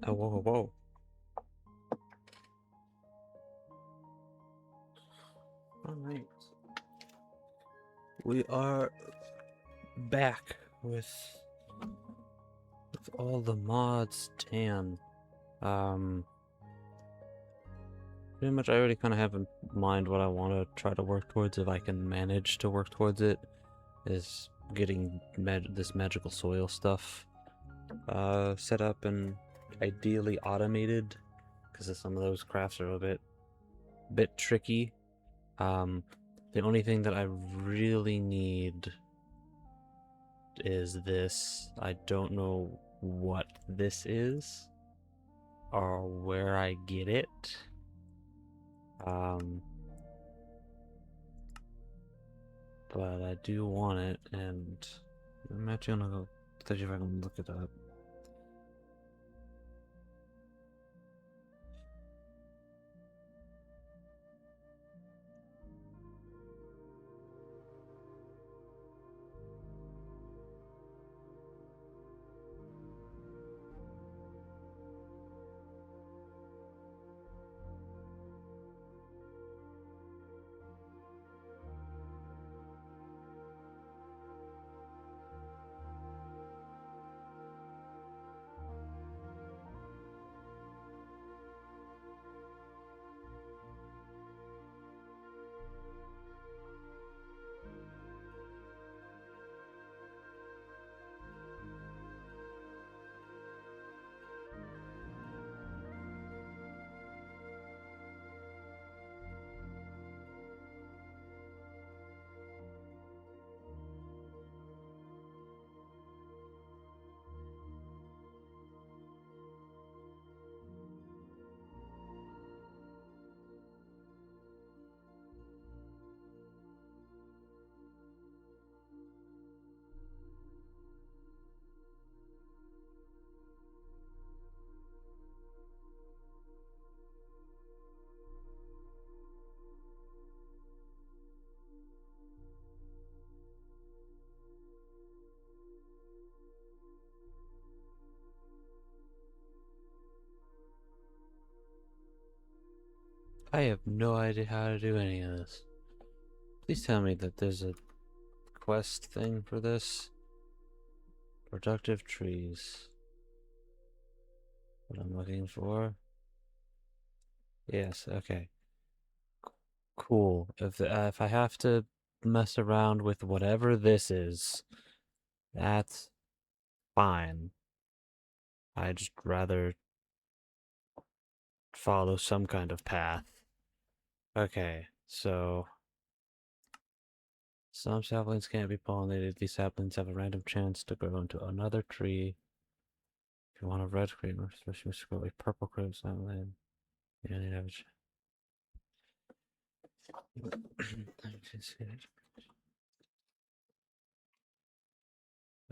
Oh, whoa, whoa, whoa. Alright. We are back with all the mods. Damn. Pretty much I already kind of have in mind what I want to try to work towards if I can manage to work towards it. Is getting this magical soil stuff set up and ideally automated, because some of those crafts are a bit tricky. The only thing that I really need is this. I don't know what this is or where I get it. But I do want it, and I'm actually gonna go see if I can look it up. I have no idea how to do any of this. Please tell me that there's a quest thing for this. Productive trees. What I'm looking for. Yes, okay. Cool. If I have to mess around with whatever this is, that's fine. I'd just rather follow some kind of path. Okay, so some saplings can't be pollinated. These saplings have a random chance to grow into another tree. If you want a red cream, especially grow a purple cream sapling, you only have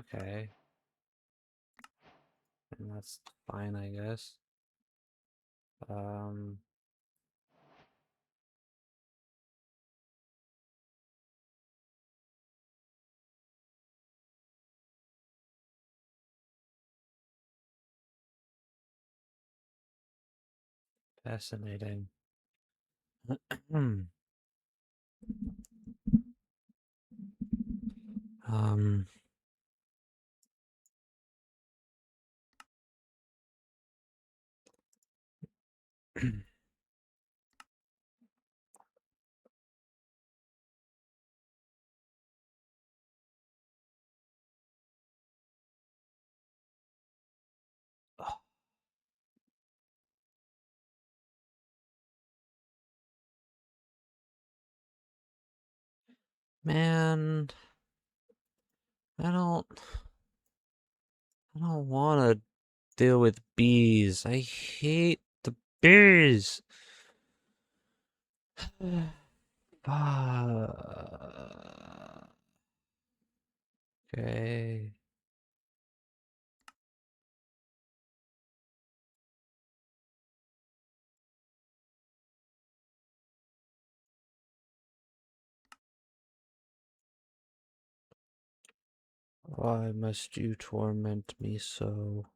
Okay, and that's fine, I guess. Um, Fascinating. um, man, I don't, I don't want to deal with bees. I hate the bees. Okay. Why must you torment me so?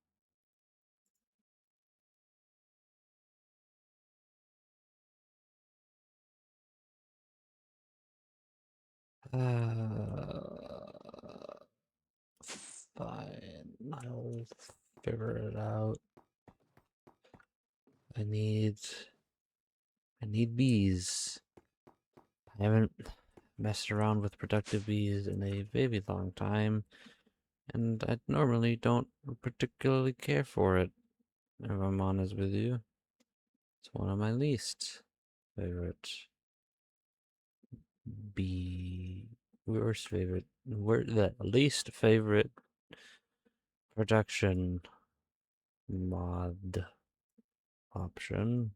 Fine. I'll figure it out. I need bees. I haven't messed around with productive bees in a very long time, and I normally don't particularly care for it, if I'm honest with you. It's one of my least favorite bee... Worst favorite... The least favorite production mod option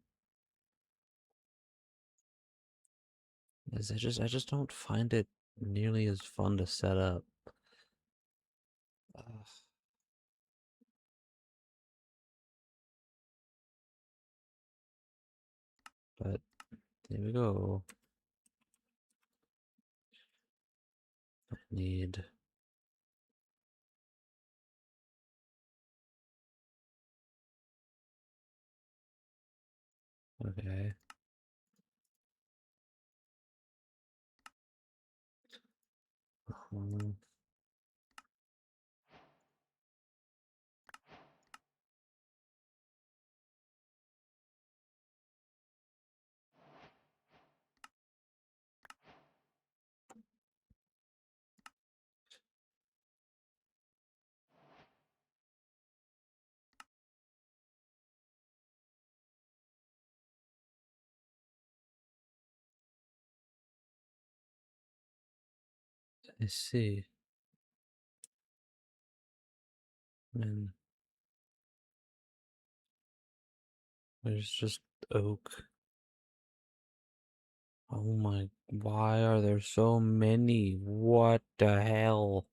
is I just don't find it nearly as fun to set up. Ugh. But there we go. I need okay. Um, I see. And there's just oak. Oh my, why are there so many? What the hell?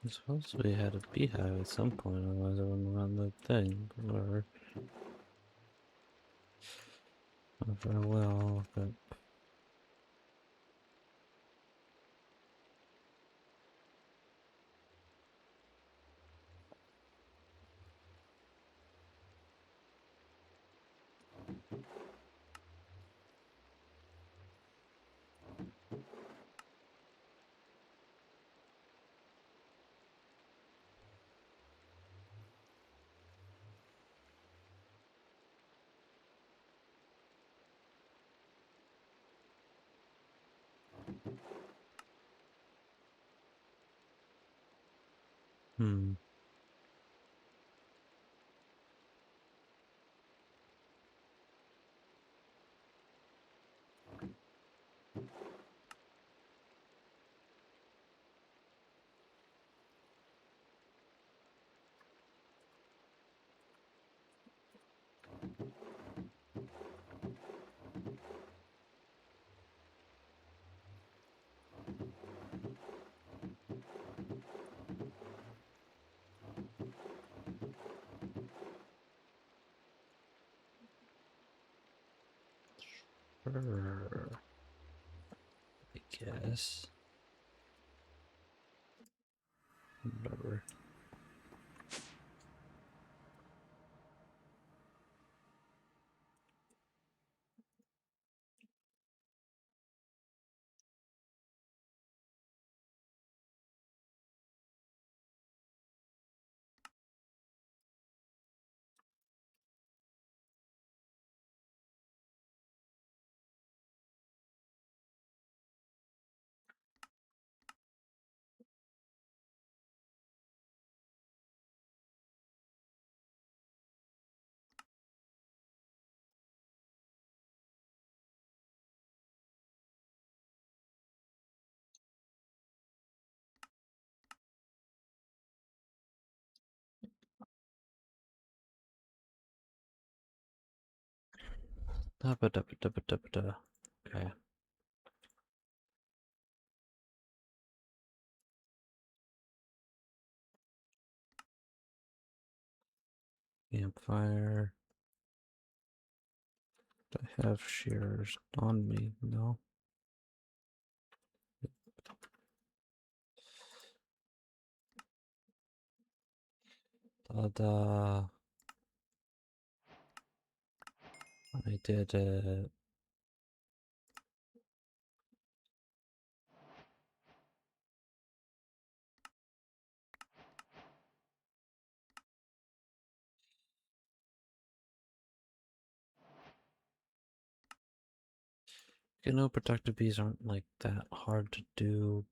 I suppose we had a beehive at some point, otherwise I wouldn't run the thing. But whatever. Not very well, but hmm. Sure, I guess. Whatever. Okay. Campfire. Do I have shears on me? No. Ta-da. I did it. You know, productive bees aren't like that hard to do.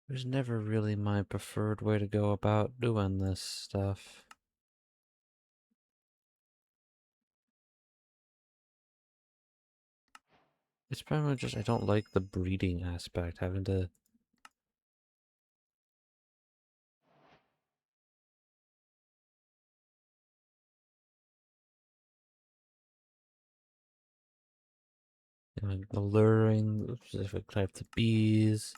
It was never really my preferred way to go about doing this stuff. It's probably just I don't like the breeding aspect, having to. You know, alluring specific types of bees.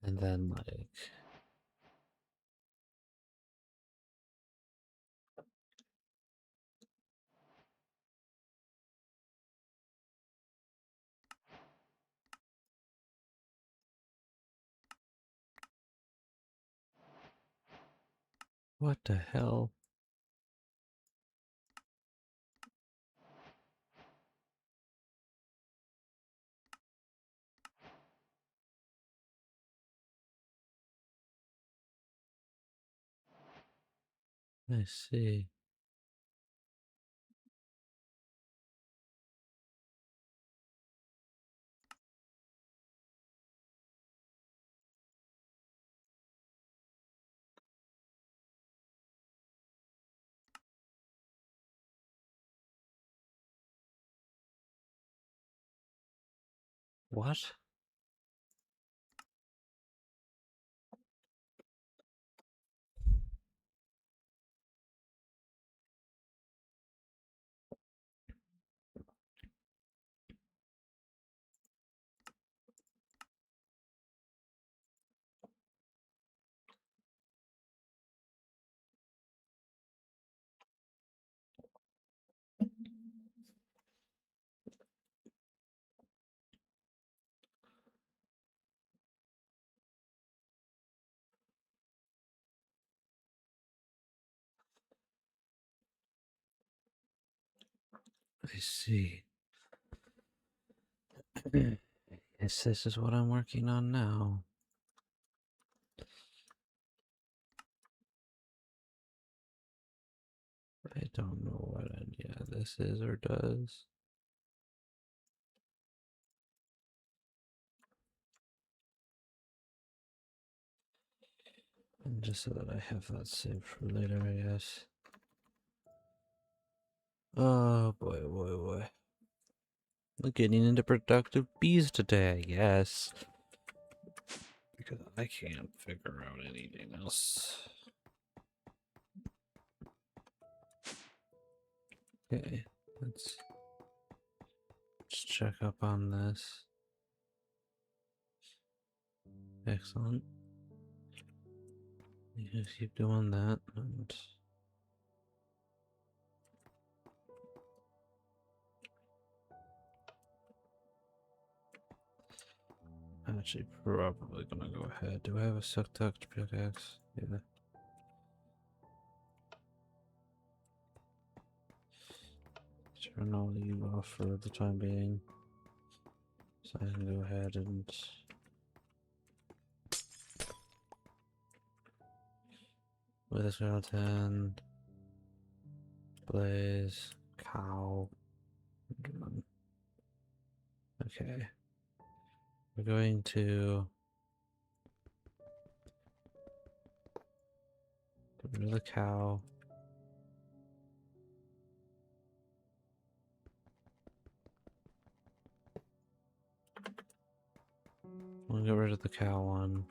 And then, like. What the hell? I see. What? I see. Yes, this is what I'm working on now. I don't know what idea this is or does. And just so that I have that saved for later, I guess. Oh boy, boy, boy. We're getting into productive bees today, I guess. Because I can't figure out anything else. Okay, let's just check up on this. Excellent. You just keep doing that. And I'm actually probably gonna go ahead. Do I have a suck duck pickaxe? Yeah. Turn all you off for the time being. So I can go ahead and with a skeleton, blaze, cow. Okay. We're going to get rid of the cow. We'll get rid of the cow one.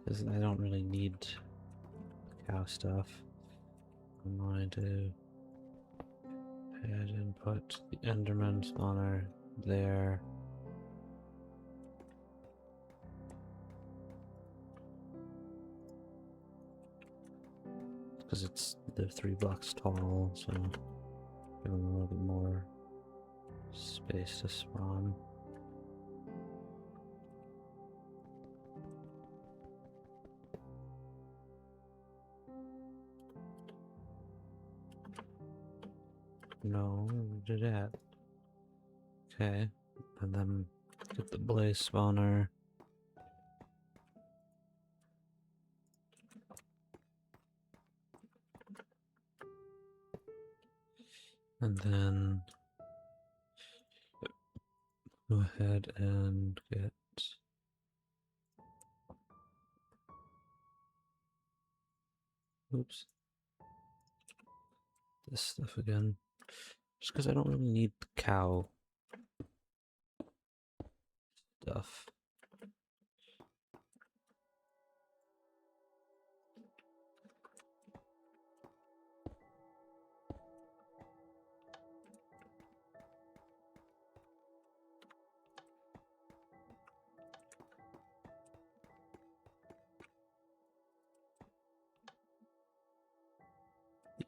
I don't really need cow stuff. I'm going to head and put the Enderman spawner there. Because they're 3 blocks tall, so give them a little bit more space to spawn. No, do that. Okay, and then get the blaze spawner. And then go ahead and get oops, this stuff again. Just because I don't really need cow stuff.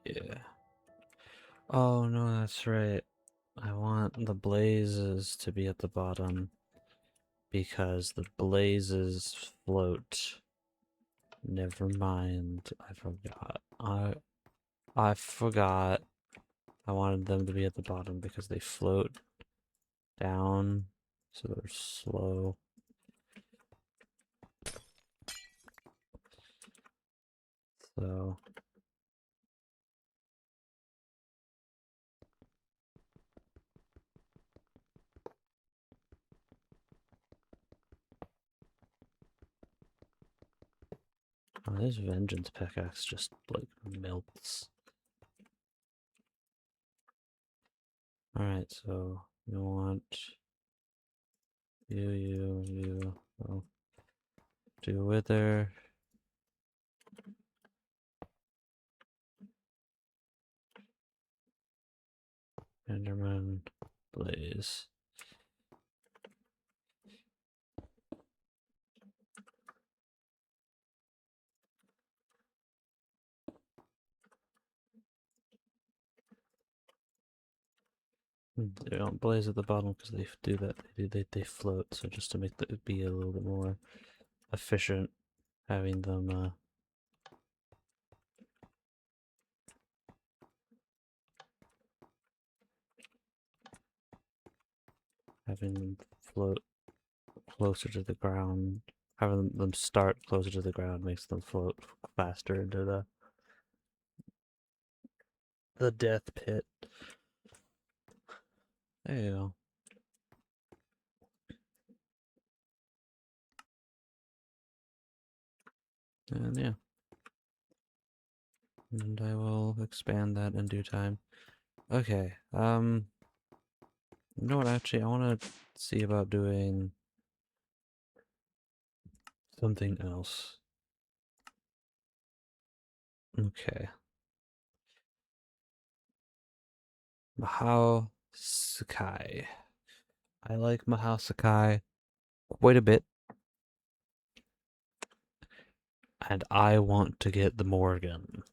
Yeah. Oh no, that's right. I want the blazes to be at the bottom because the blazes float. Never mind. I forgot. I forgot. I wanted them to be at the bottom because they float down, so they're slow. So this vengeance pickaxe just like melts. Alright, so you want you. Oh, do wither. Enderman, blaze. They don't blaze at the bottom because they do that. They float. So just to make it be a little bit more efficient, having them float closer to the ground. Having them start closer to the ground makes them float faster into the death pit. There you go. And yeah. And I will expand that in due time. Okay, you know what, actually, I want to see about doing something else. Okay. Mahao Sakai. I like Mahao Sakai quite a bit. And I want to get the Morgan.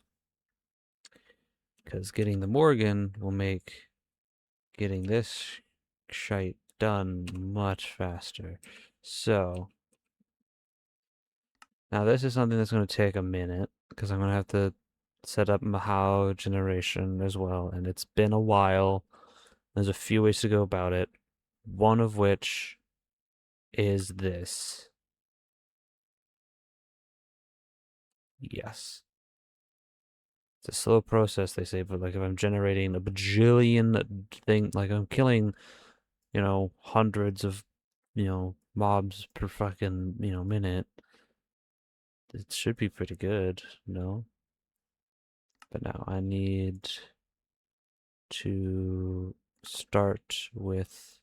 Because getting the Morgan will make getting this shite done much faster. So, now this is something that's going to take a minute. Because I'm going to have to set up Mahao generation as well. And it's been a while. There's a few ways to go about it. One of which is this. Yes. It's a slow process, they say, but like if I'm generating a bajillion like I'm killing, hundreds of, mobs per fucking, minute, it should be pretty good, But now I need to start with,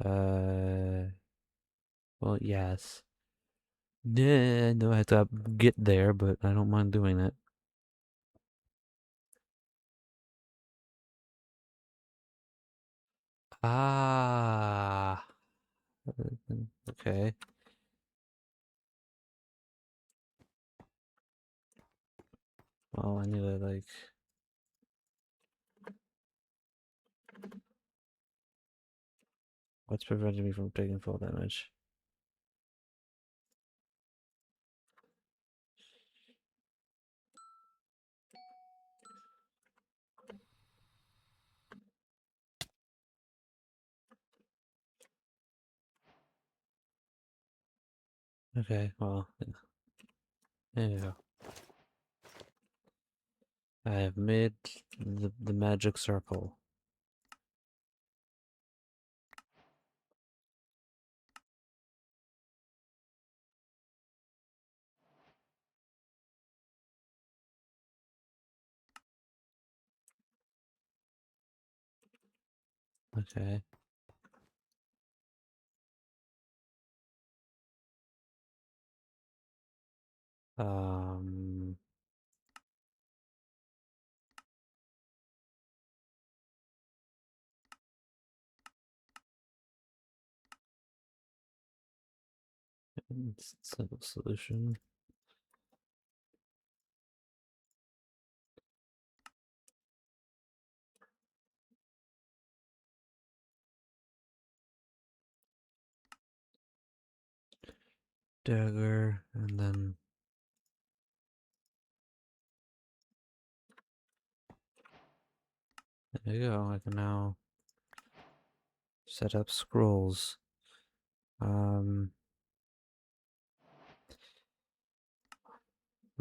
well, yes. Yeah, I know I have to get there, but I don't mind doing it. Ah, okay. Well, I need to like. What's preventing me from taking full damage? Okay, well, there you go. I have made the magic circle. Okay. Um, simple solution. Dagger, and then there you go. I can now set up scrolls. Um,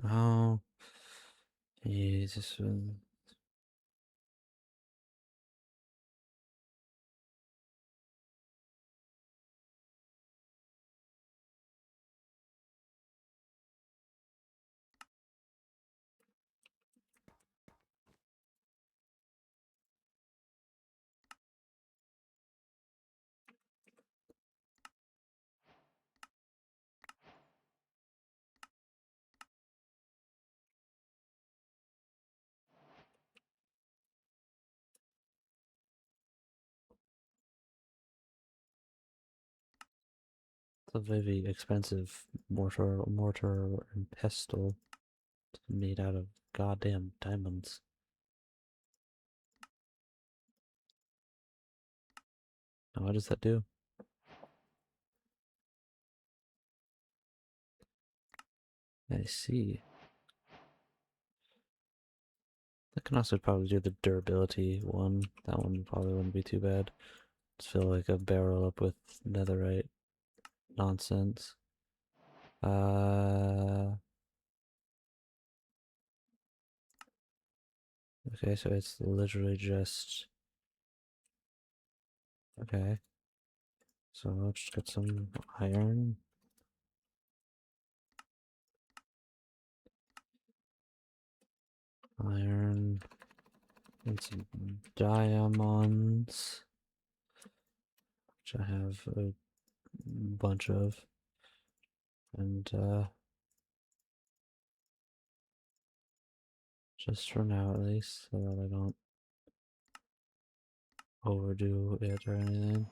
oh, Jesus. It's a very expensive mortar and pestle made out of goddamn diamonds. Now, what does that do? I see. That can also probably do the durability one. That one probably wouldn't be too bad. Just fill like a barrel up with netherite nonsense. Uh, okay, so it's literally just okay. So I'll just get some iron. Iron and some diamonds, which I have a bunch of. And just for now at least, so that I don't overdo it or anything.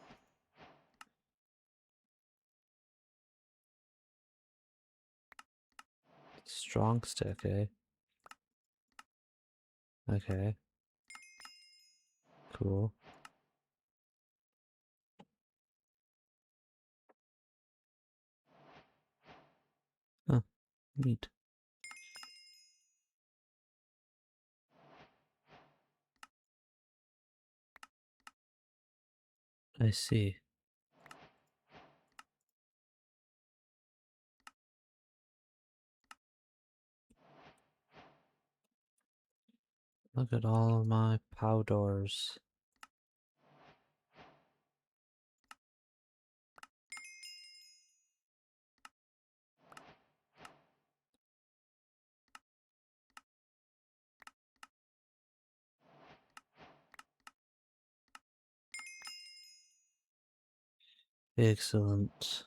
Strong stick, eh? Okay, cool. Huh, neat. I see. Look at all of my powders. Excellent.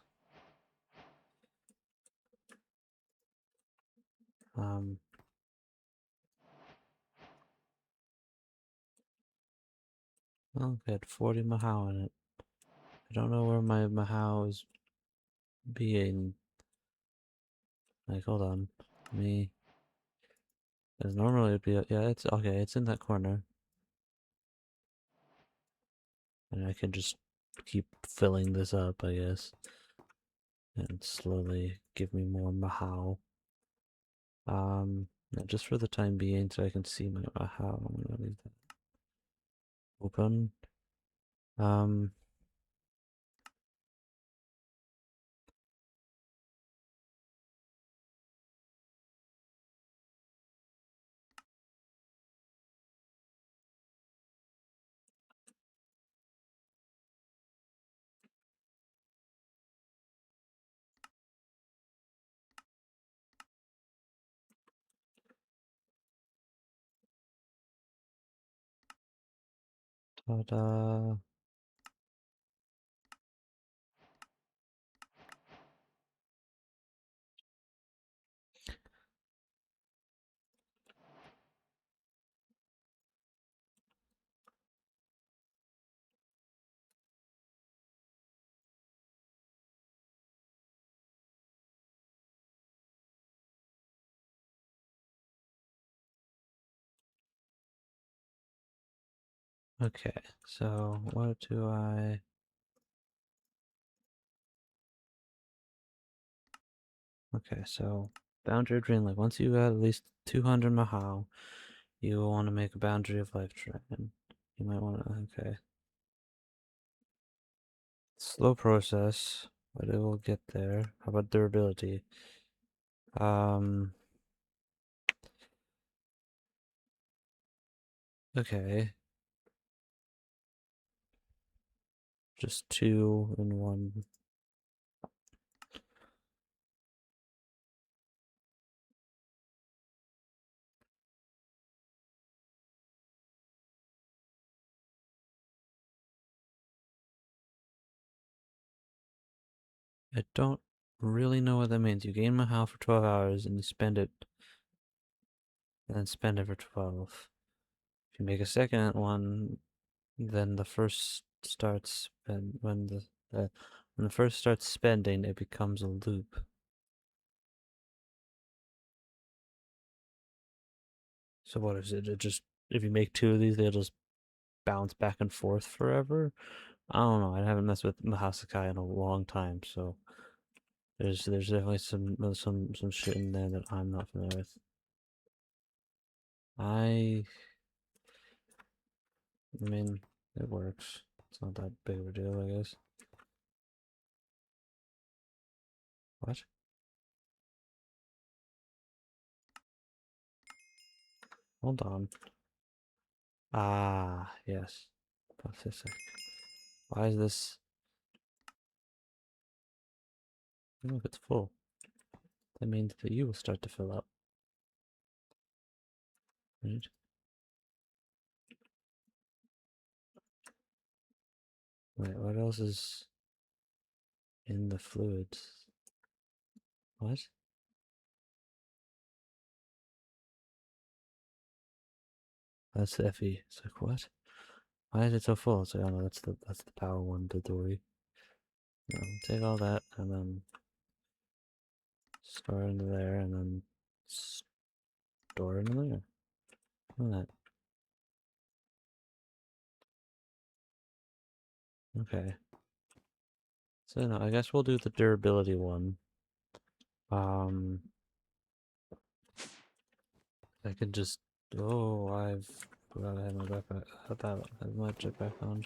Well, it had 40 Mahao in it. I don't know where my Mahao is being. Like, hold on. Me. As normally it'd be. Yeah, it's okay. It's in that corner. And I can just keep filling this up, I guess. And slowly give me more Mahao. Just for the time being, so I can see my Mahao. I'm gonna leave that open. Um, Ta-da. Okay, so what do I... Okay, so boundary of Dream Lake. Once you got at least 200 Mahao, you will want to make a boundary of Life Dragon. You might want to... Okay. Slow process, but it will get there. How about durability? Okay. Just 2 in 1. I don't really know what that means. You gain Mahao for 12 hours and you spend it, and then spend it for 12. If you make a second one, then the first starts spend when the first starts spending, it becomes a loop. So what is it? It just if you make 2 of these, they'll just bounce back and forth forever. I don't know. I haven't messed with Mahasakai in a long time, so there's definitely some shit in there that I'm not familiar with. I mean, it works. It's not that big of a deal, I guess. What? Hold on. Ah, yes. Pathetic. Why is this? Look, it's full. That means that you will start to fill up. Right? Wait, what else is in the fluids? What? That's the FE. It's like, what? Why is it so full? It's like, oh no, that's the power one, the dory. No, take all that and then store it into there and then store it in there. Look at that. Okay. So no, I guess we'll do the durability one. I could just. Oh, I've forgot I had my backpack. About have my jetpack on.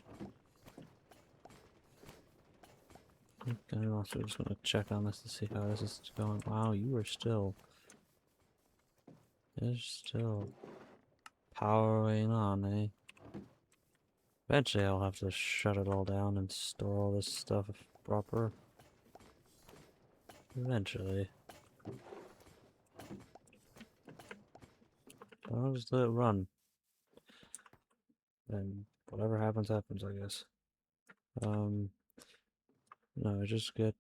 I'm also just gonna check on this to see how this is going. Wow, you are still. You're still powering on, eh? Eventually, I'll have to shut it all down and store all this stuff proper. Eventually. I'll just let it run. And whatever happens, happens, I guess. No, I just get,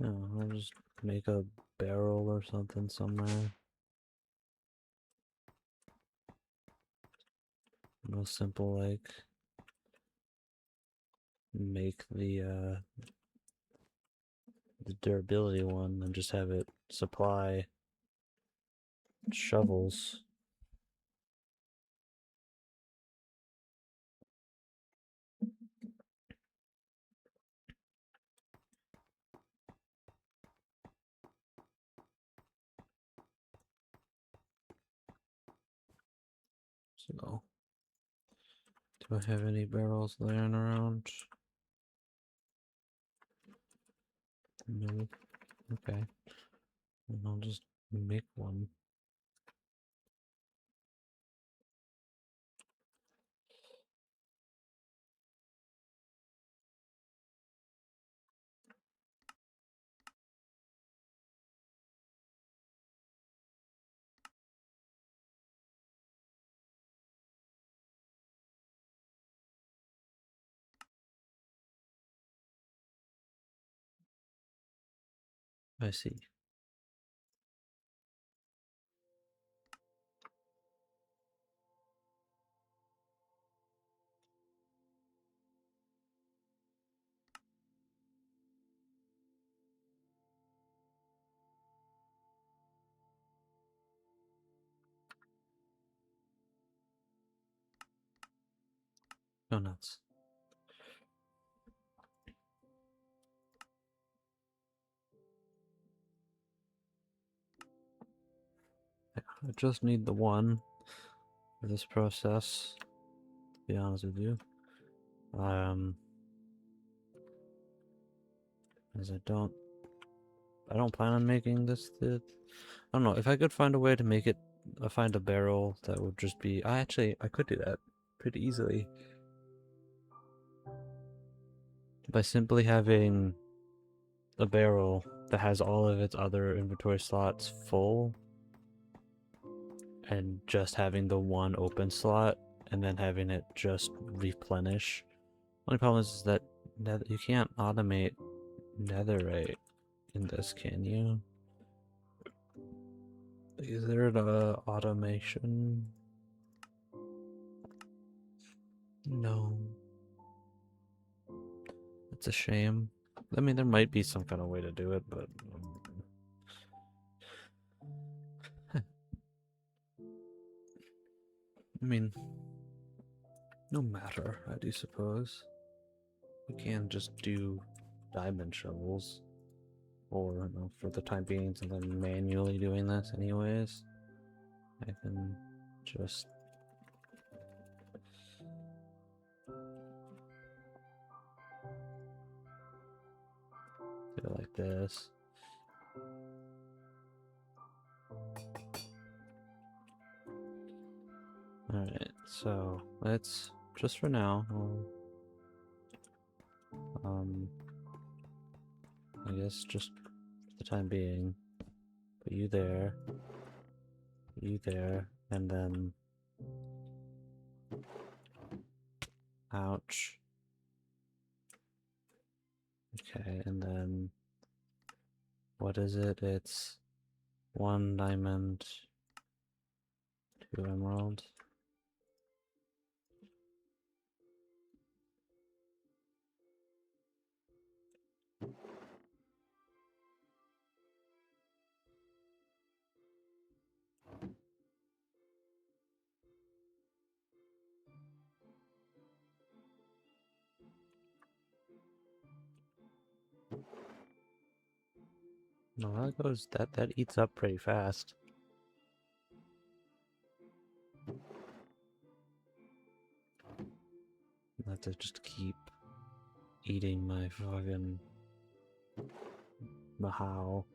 No, I'll just make a barrel or something somewhere. Real simple, like make the durability one and just have it supply shovels. So, do I have any barrels laying around? No. Okay. And I'll just make one. I see. Go nuts. I just need the one for this process, to be honest with you. As I don't plan on making this I don't know, if I could find a way to make it, find a barrel that would just be, I could do that pretty easily. By simply having a barrel that has all of its other inventory slots full, and just having the one open slot, and then having it just replenish. Only problem is that you can't automate netherite in this, can you? Is there an automation? No. It's a shame. I mean, there might be some kind of way to do it, but I mean, no matter, I do suppose. We can just do diamond shovels, or you know, for the time being, since I'm manually doing this anyways, I can just do it like this. Alright, so let's, just for now, I guess just for the time being, put you there, and then, ouch. Okay, and then, what is it? It's 1 diamond, 2 emerald. No, that eats up pretty fast. I have to just keep eating my fucking Mahau.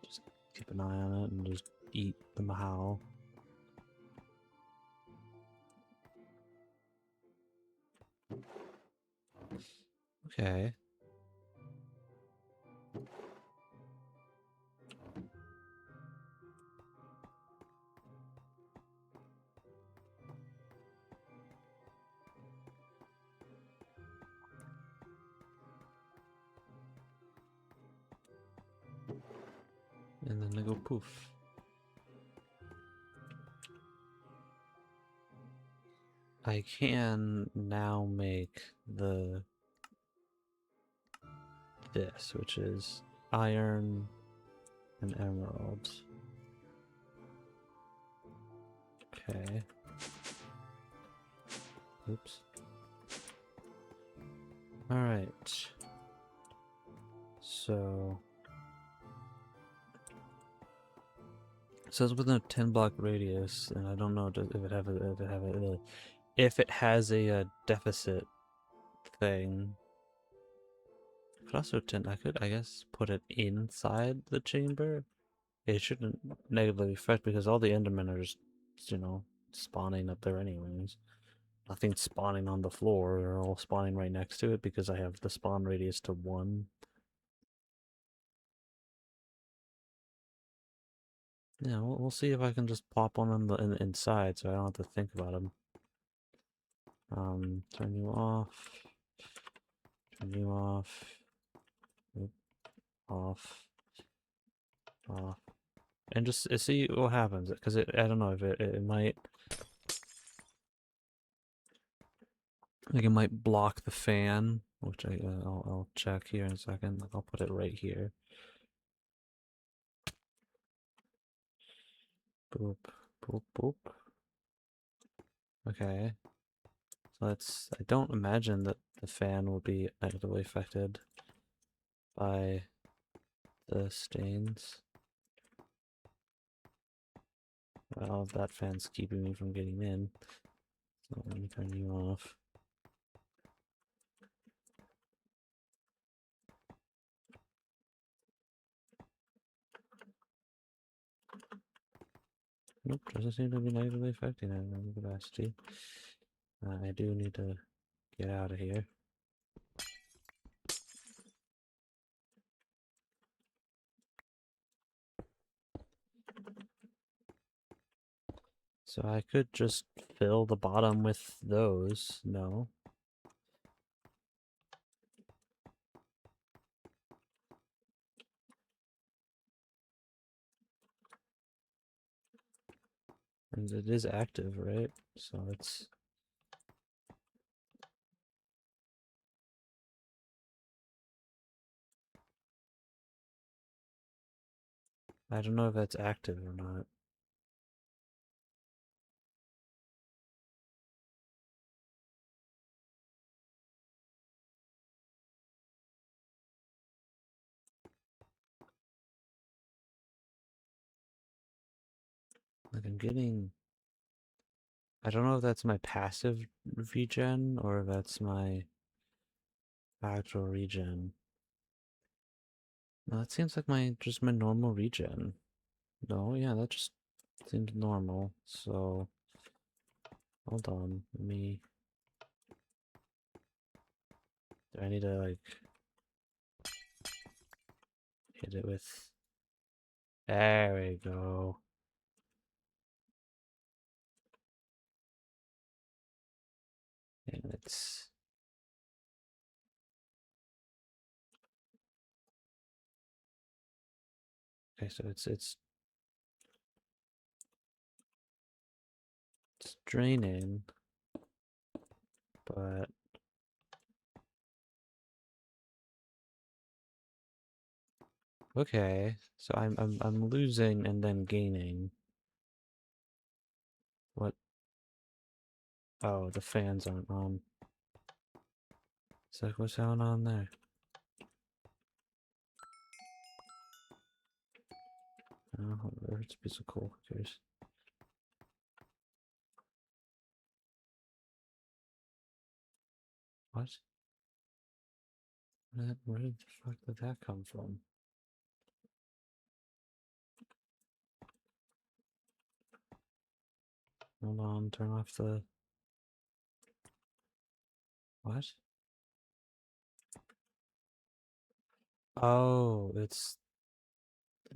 Just keep an eye on it and just eat the Mahau. Okay. And then they go poof. I can now make this, which is iron and emerald. Okay. Oops. Alright. So it says within a 10-block radius, and I don't know if it has a deficit thing. I could also I guess put it inside the chamber. It shouldn't negatively affect because all the Endermen are just, you know, spawning up there anyways. Nothing's spawning on the floor. They're all spawning right next to it because I have the spawn radius to 1. Yeah, we'll see if I can just plop one on the inside so I don't have to think about them. Turn you off. Turn you off. Oop, off. Off. And just see what happens. Because I don't know if it might. Like it might block the fan, which I'll check here in a second. I'll put it right here. Boop, boop, boop. Okay. So I don't imagine that the fan will be negatively affected by the stains. Well, that fan's keeping me from getting in. So let me turn you off. Nope, doesn't seem to be negatively affecting it in capacity. I do need to get out of here. So I could just fill the bottom with those. No. And it is active, right? So it's... I don't know if that's active or not. Like I'm getting... I don't know if that's my passive VGen or if that's my actual regen. No, that seems like just my normal regen. No, yeah, that just seems normal. So hold on, let me... Do I need to like hit it with... There we go. And it's... Okay, so it's draining, but okay. So I'm losing and then gaining. What? Oh, the fans aren't on. It's like, what's going on there? Oh, it's a piece of coal. Who cares? What? Where the fuck did that come from? Hold on, turn off the... What? Oh, it's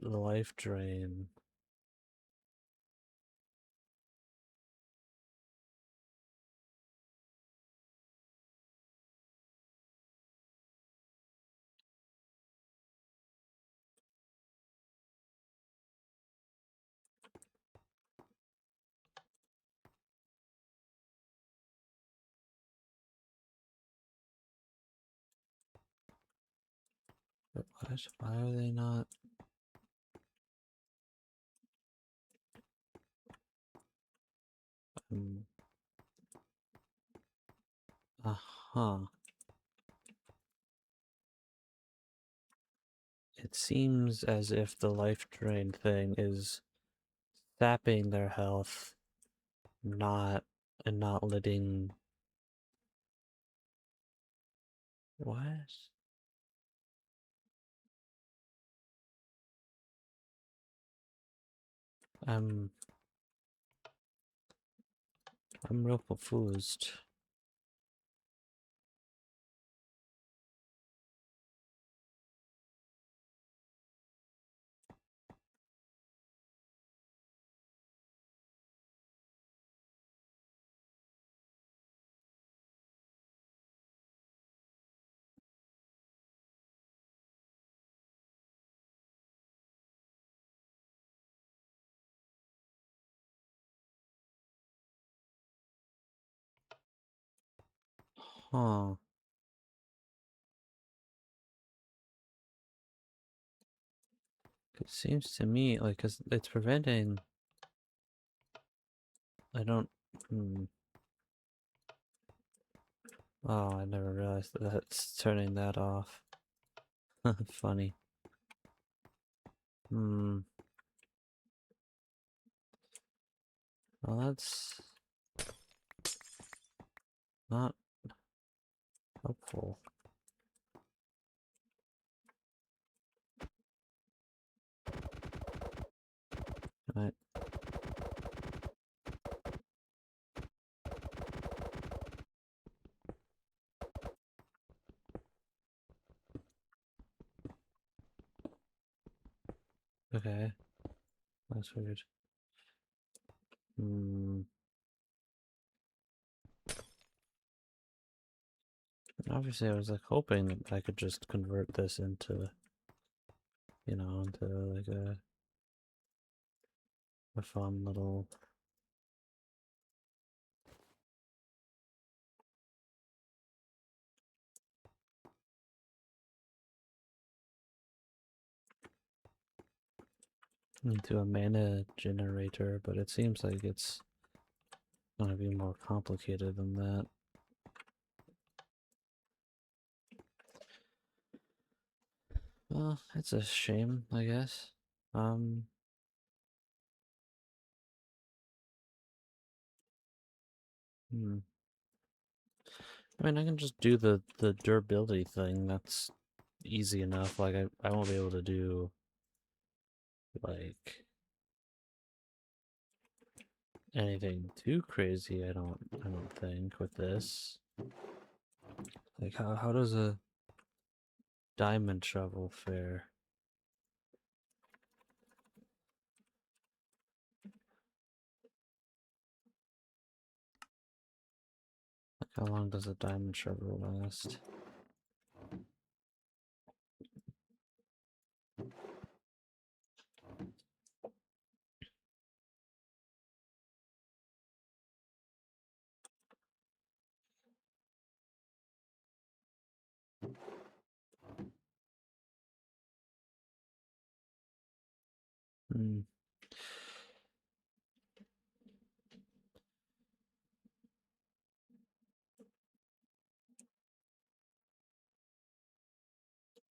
the life drain. What? Why are they not? Uh-huh. It seems as if the life drain thing is sapping their health, not letting. What? I'm real confused. Huh. It seems to me like, 'cause it's preventing. I don't. Hmm. Oh, I never realized that that's turning that off. Funny. Hmm. Well, that's not helpful. Right. Okay. That's weird. Hmm. Obviously, I was like hoping that I could just convert this into, into like a fun little. Into a mana generator, but it seems like it's gonna be more complicated than that. Well, it's a shame, I guess. Um, hmm. I mean, I can just do the durability thing. That's easy enough. Like, I won't be able to do like anything too crazy. I don't think with this. Like, how does a diamond shovel fare? Like, how long does a diamond shovel last? Hmm.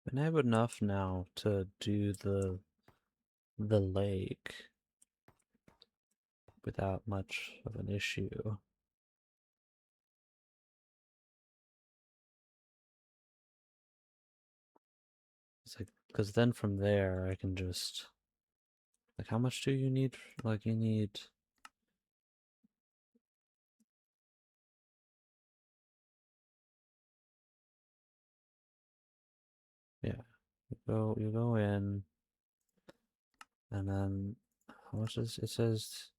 And I have enough now to do the lake without much of an issue. It's like, because then from there I can just, like, how much do you need? Like, you need, yeah, you go in, and then how much is it? Says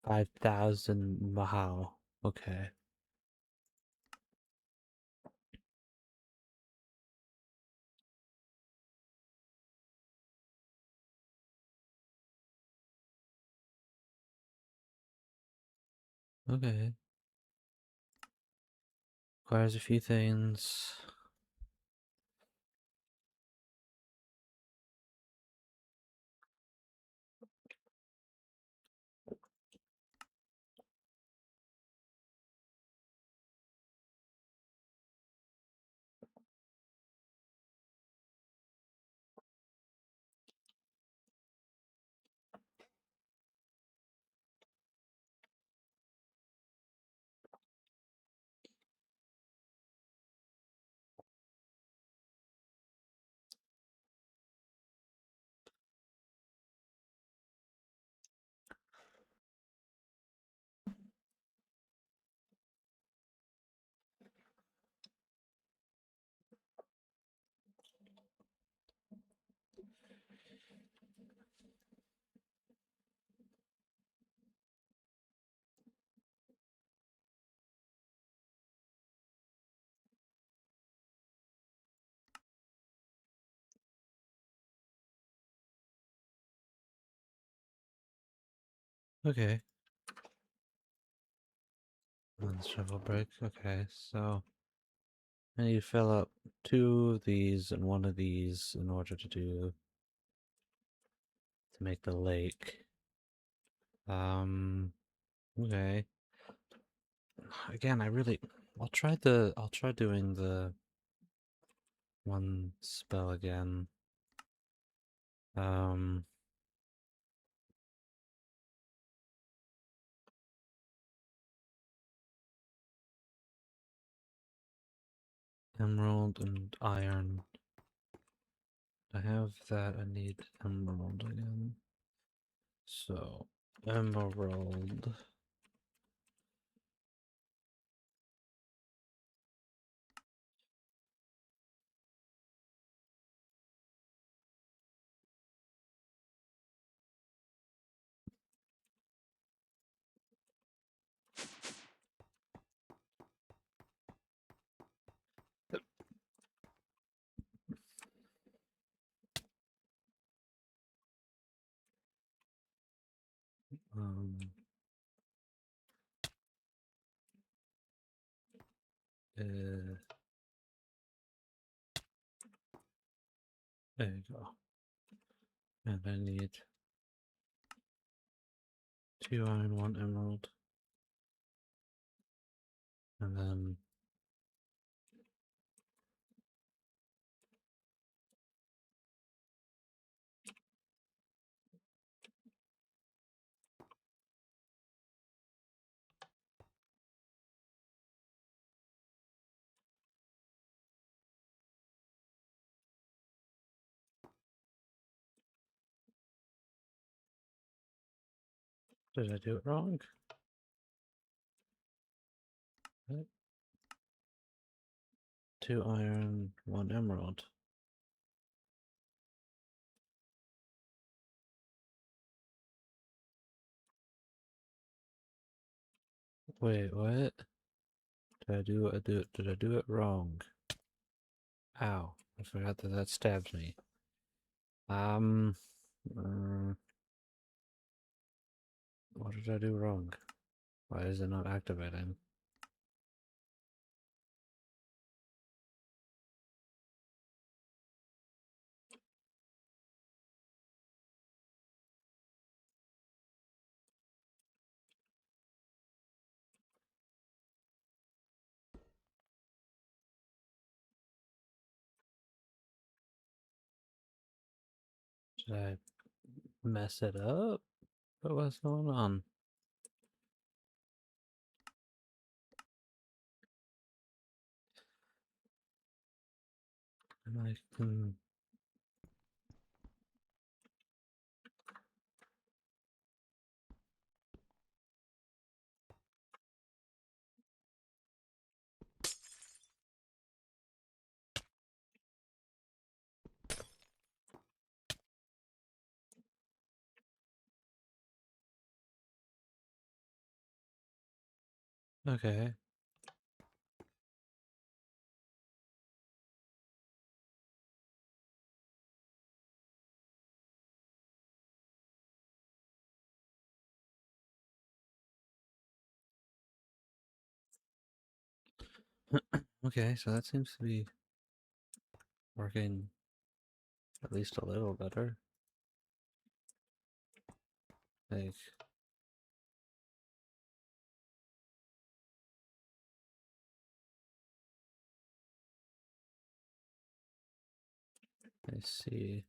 5,000 Mahal. Okay. Okay. Requires a few things. Okay. One shovel brick. Okay, so I need to fill up 2 of these and 1 of these in order to make the lake. Okay. Again, I'll try doing the one spell again. Emerald and iron. I have that. I need emerald again. So, emerald. Um, uh, there you go. And I need 2 iron, 1 emerald. And then did I do it wrong? What? 2 iron, 1 emerald. Wait, what? Did I do it wrong? Ow. I forgot that that stabbed me. Uh, what did I do wrong? Why is it not activating? Did I mess it up? What's going on? Am I... Okay. Okay, so that seems to be working at least a little better. Like, I see.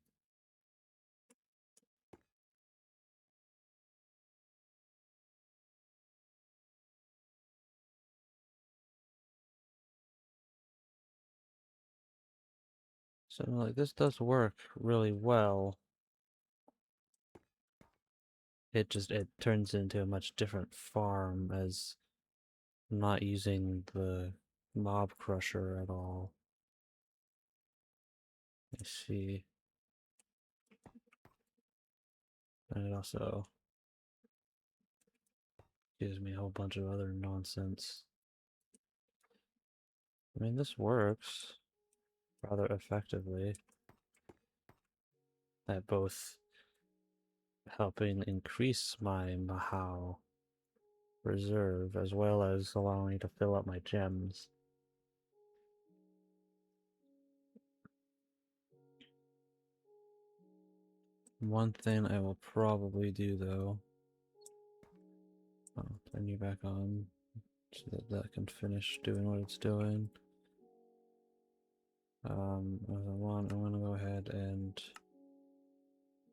So like this does work really well. It turns into a much different farm as I'm not using the mob crusher at all. I see. And it also gives me a whole bunch of other nonsense. I mean, this works rather effectively at both helping increase my Mahao reserve as well as allowing me to fill up my gems. One thing I will probably do though, I'll turn you back on so that that can finish doing what it's doing. As I want, I'm gonna go ahead and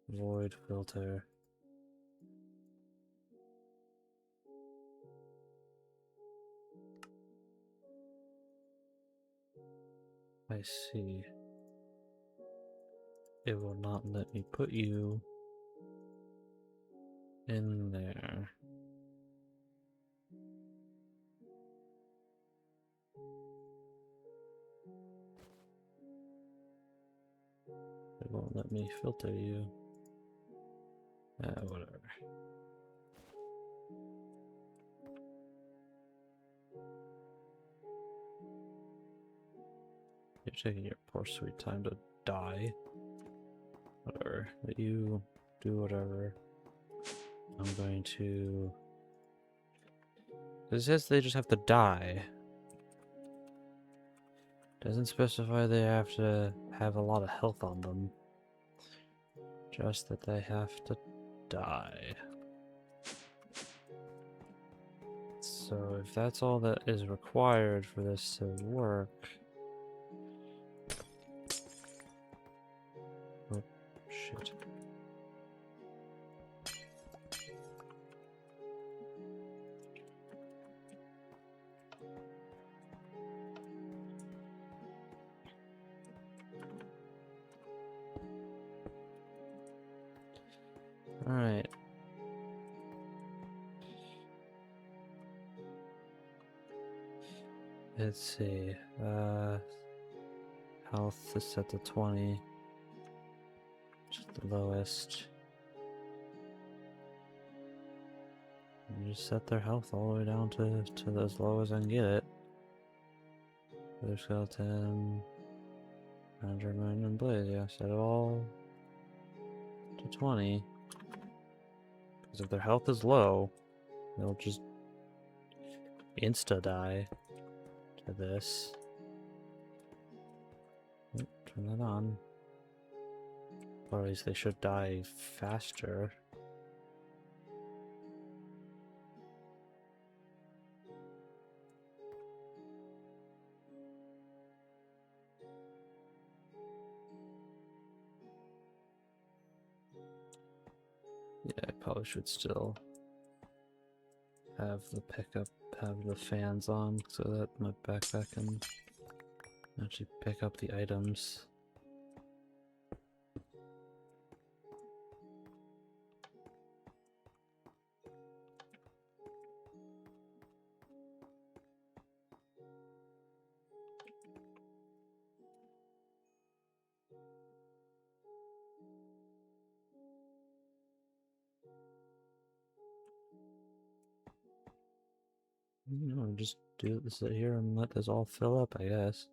void filter. I see. It will not let me put you in there. It won't let me filter you. Whatever. You're taking your poor sweet time to die. Whatever. Let you do whatever. I'm going to... It says they just have to die. Doesn't specify they have to have a lot of health on them. Just that they have to die. So if that's all that is required for this to work... Oh, shit. Alright. Let's see. Health is set to 20. Just the lowest. And just set their health all the way down to as low as I can get it. Other skeleton. 100 million blaze, yeah, set it all to 20. Because if their health is low, they'll just insta-die to this. Oh, turn that on. Or at least they should die faster. Yeah, I probably should still have the fans on so that my backpack can actually pick up the items. You know, just sit here and let this all fill up, I guess.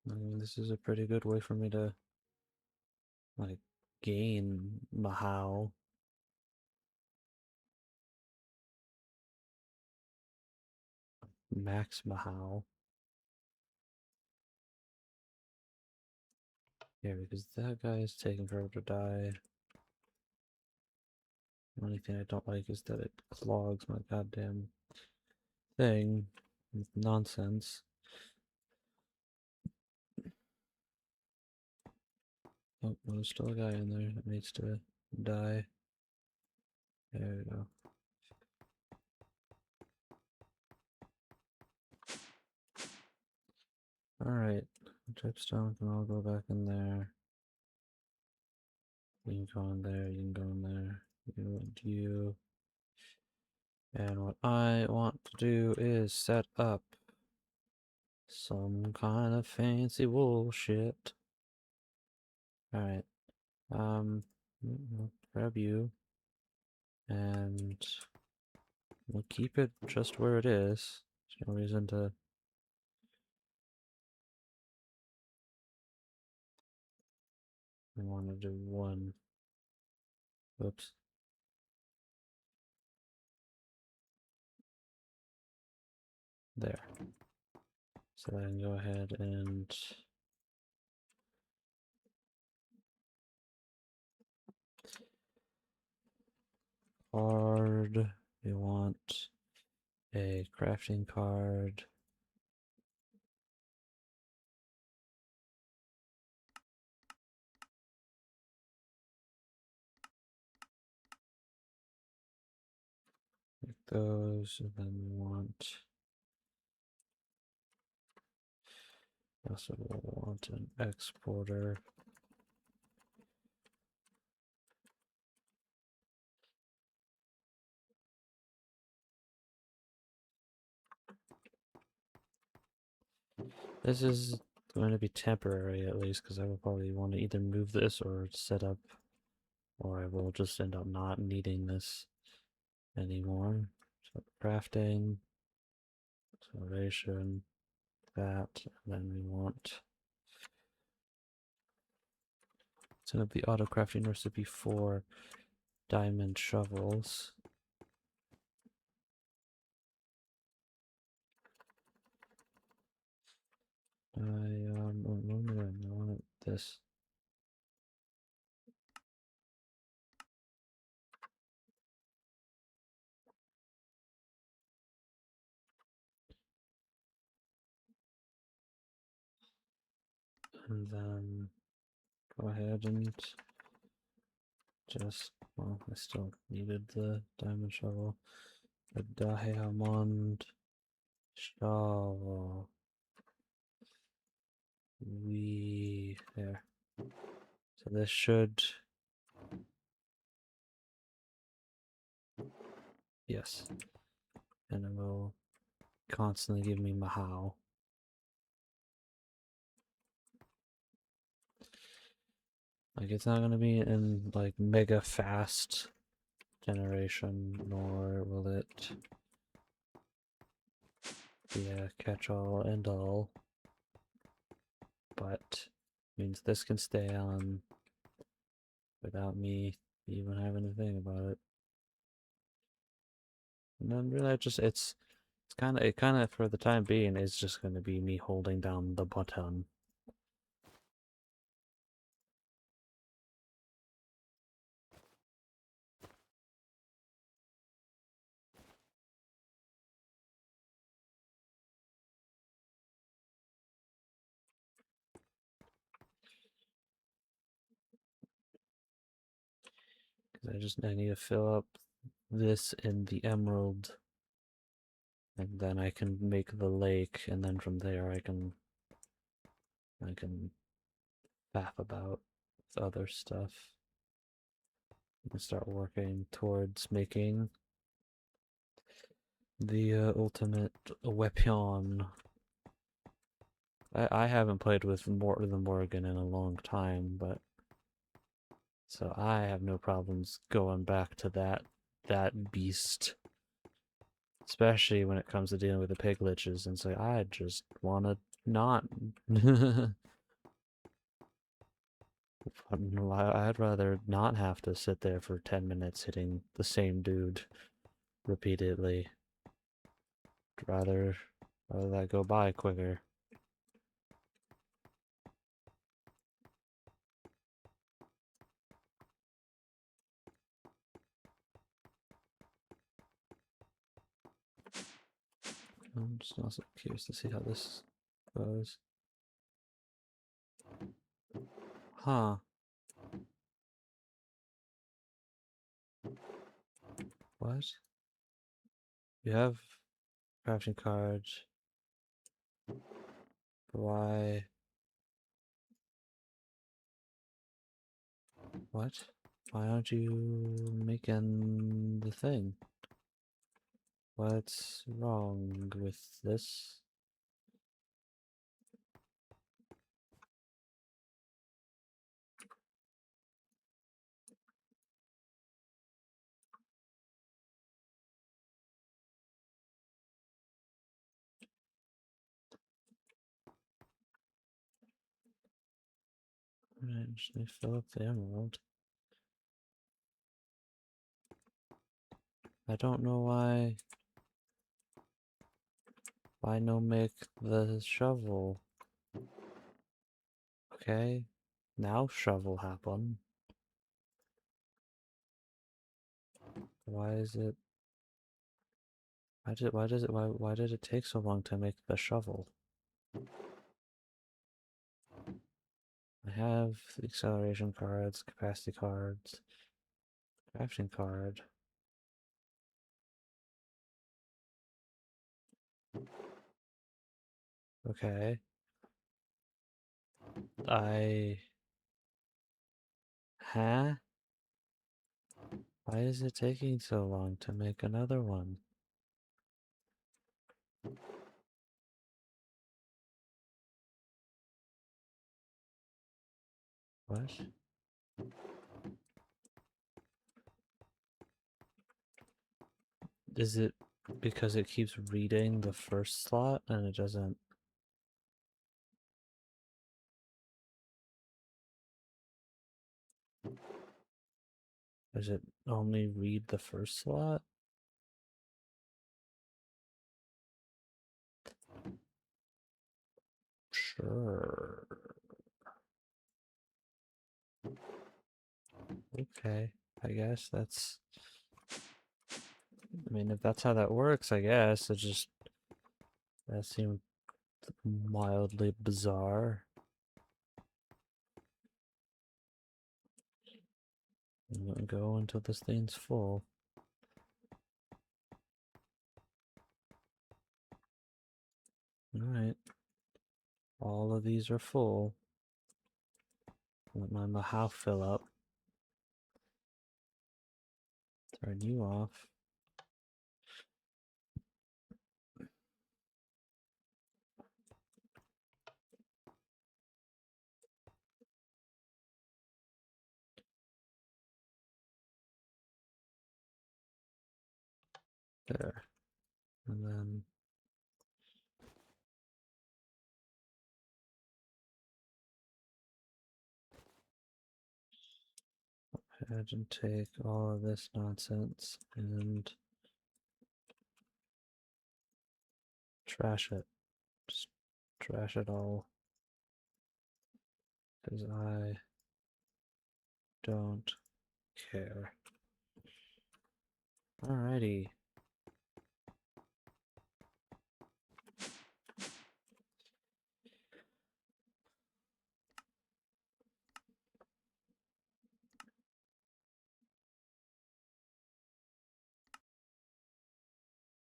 I mean, this is a pretty good way for me to, like, gain Mahao. Max Mahao. Yeah, because that guy is taking forever to die. The only thing I don't like is that it clogs my goddamn thing with nonsense. Oh, there's still a guy in there that needs to die. There we go. Alright, Dripstone can all go back in there. You can go in there, you can go in there. You and you. And what I want to do is set up some kind of fancy wool shit. Alright. We'll grab you. And we'll keep it just where it is. There's no reason to... I want to do one. Oops. There. So I can go ahead and... Card. We want a crafting card. Like those, and then we want... Also want an exporter. This is going to be temporary at least, because I will probably want to either move this or set up, or I will just end up not needing this anymore. So crafting, acceleration, that, and then we want set up the auto crafting recipe for diamond shovels. I want this. And then go ahead and just, well, I still needed the diamond shovel. The diamond shovel. There. So this should, yes. And it will constantly give me Mahao. Like, it's not gonna be in, like, mega fast generation, nor will it be a catch-all and all. But means this can stay on without me even having to think about it. And then really it's kind of for the time being is just going to be me holding down the button. Because I need to fill up this in the emerald, and then I can make the lake, and then from there I can faff about with other stuff and start working towards making the ultimate weapon. I haven't played with the Morgan in a long time, but so I have no problems going back to that beast. Especially when it comes to dealing with the pig liches, and say, I just want to not. I'd rather not have to sit there for 10 minutes hitting the same dude repeatedly. Rather that go by quicker. I'm just also curious to see how this goes. Huh. What? You have crafting cards. Why? What? Why aren't you making the thing? What's wrong with this? Alright, just need to fill up the emerald. I don't know why. Why no make the shovel? Okay, now shovel happen. Why is it? Why did it take so long to make the shovel? I have the acceleration cards, capacity cards, crafting card. Okay. Huh? Why is it taking so long to make another one? What? Is it because it keeps reading the first slot and it doesn't? Does it only read the first slot? Sure. Okay. I guess that's... I mean, if that's how that works, I guess. It just... That seemed mildly bizarre. I'm gonna go until this thing's full. Alright. All of these are full. Let my Mahau fill up. Turn you off. There. And then... ahead and take all of this nonsense and trash it. Just trash it all. Because I don't care. Alrighty.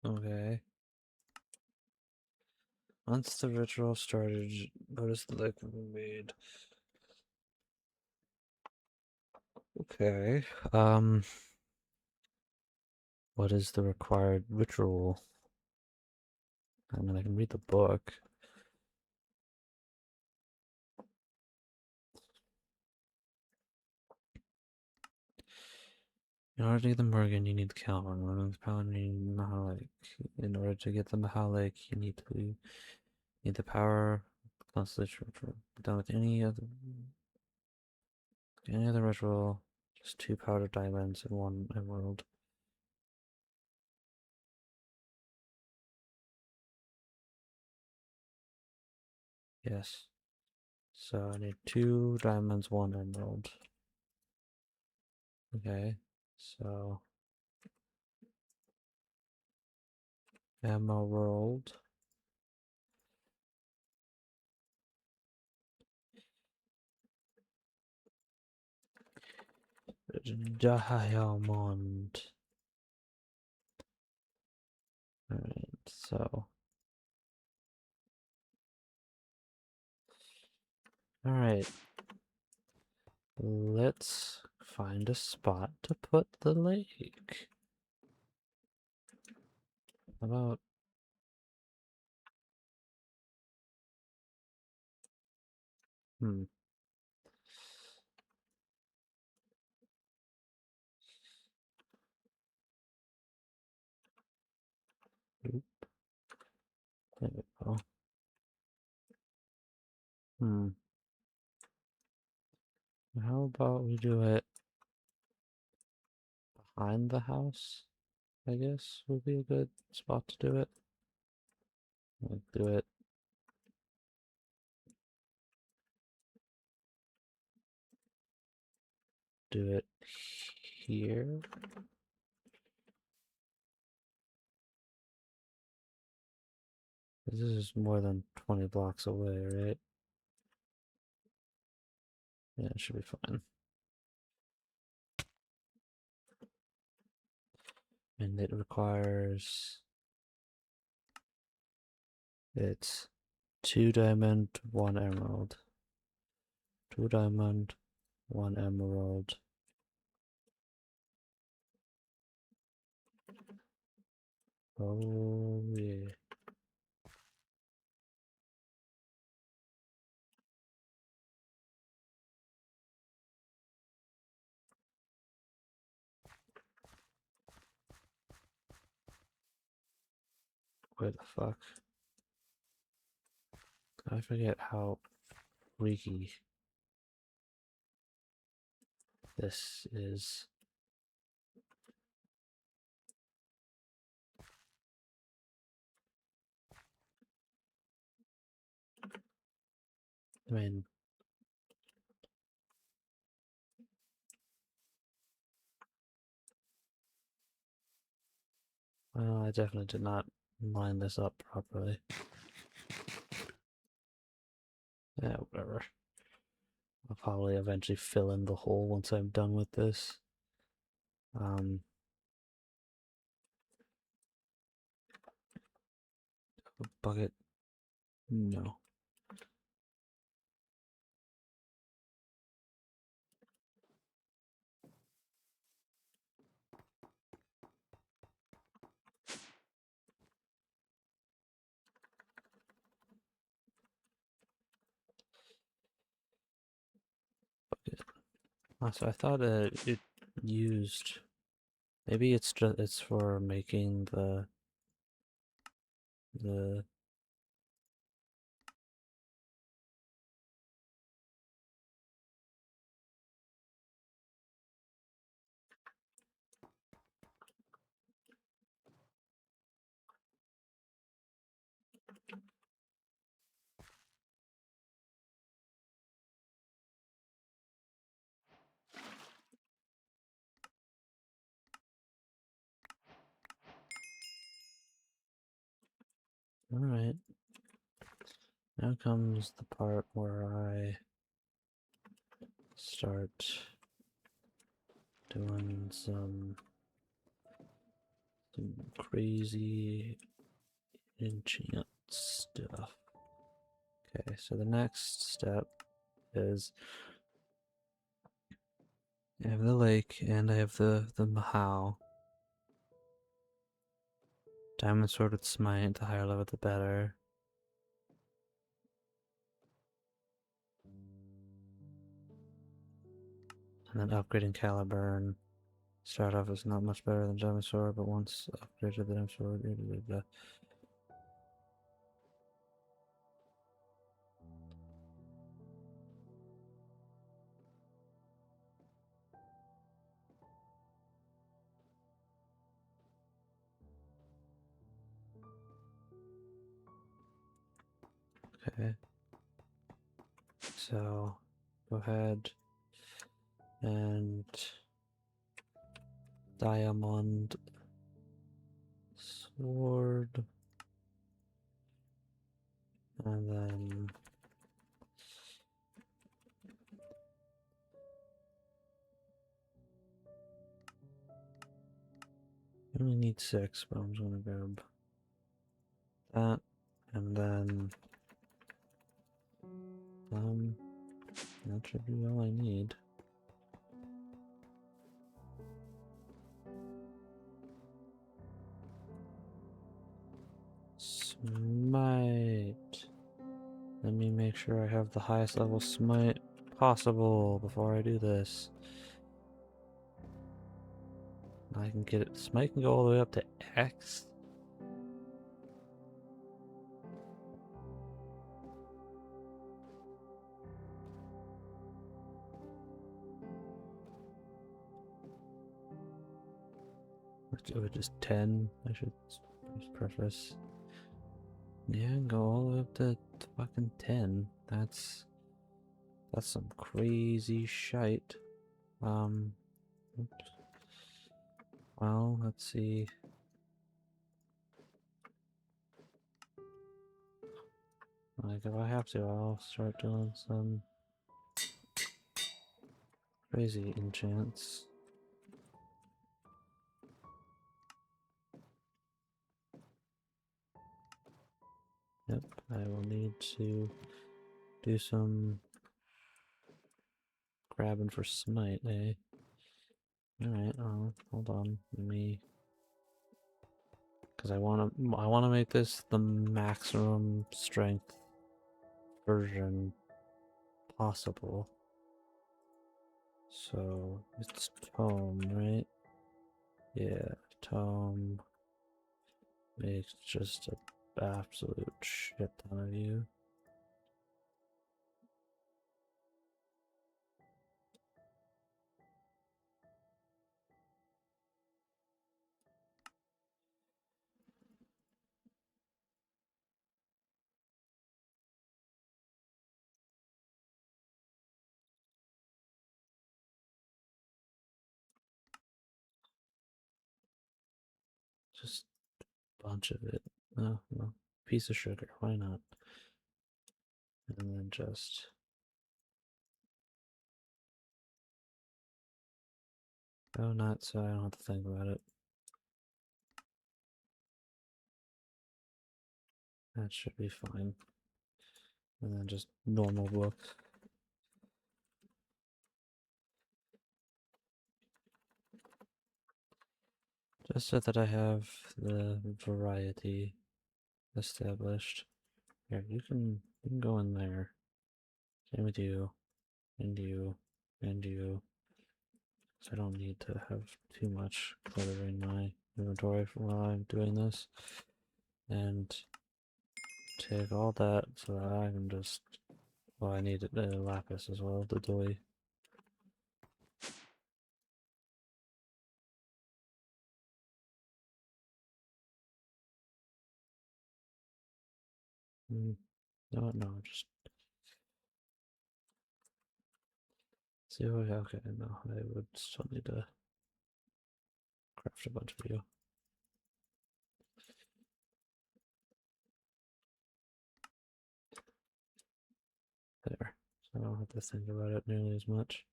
Okay. Once the ritual started, notice the liquid we made. Okay. What is the required ritual? I mean, I can read the book. In order to get the Morgan, you need the Calvin. One of the Paladin Mahalik. In order to get the Mahalik, you need to Need the power constellation done with any other ritual. Just 2 powder diamonds and 1 emerald. Yes. So I need 2 diamonds, 1 emerald. Okay. So emerald. Diamond. Alright, so. Alright. Let's find a spot to put the lake. How about. Hmm. Oop, there we go. Hmm. How about we do it behind the house? I guess would be a good spot to do it. Like do it. Do it here. This is more than 20 blocks away, right? Yeah, it should be fine. And it requires. It's 2 diamond, 1 emerald. 2 diamond, 1 emerald. Oh yeah. Where the fuck? I forget how freaky this is. I mean, well, I definitely did not line this up properly. Yeah, whatever. I'll probably eventually fill in the hole once I'm done with this. Bucket. No. Bucket. Oh, so I thought it used. Maybe it's for making the. Alright. Now comes the part where I start doing some crazy enchant stuff. Okay, so the next step is I have the lake and I have the Mahau. Diamond Sword with Smite, the higher level the better. And then upgrading Caliburn. Start off as not much better than Diamond Sword, but once upgraded the Diamond Sword, Okay. So, go ahead and diamond sword, and then I only need 6, but I'm just gonna grab that, and then that should be all I need. Smite. Let me make sure I have the highest level smite possible before I do this. I can get it. Smite can go all the way up to X. Or just 10. I should preface. Yeah, go all the way up to fucking 10. That's some crazy shite. Oops. Well, let's see. Like, if I have to, I'll start doing some crazy enchants. Yep, I will need to do some grabbing for smite, eh? Alright, hold on. Let me... Because I wanna make this the maximum strength version possible. So, it's tome, right? Yeah, tome makes just an absolute shit ton of you. Just a bunch of it. Oh, well, piece of sugar, why not? And then just... Oh, not so I don't have to think about it. That should be fine. And then just normal books. Just so that I have the variety established. Here, you can go in there. Same with you, and you, and you. So I don't need to have too much clutter in my inventory while I'm doing this. And take all that so that I can just... Well, I need lapis as well, the doi. No, just... See what... Okay, no, I would still need to craft a bunch of you. There. So I don't have to think about it nearly as much.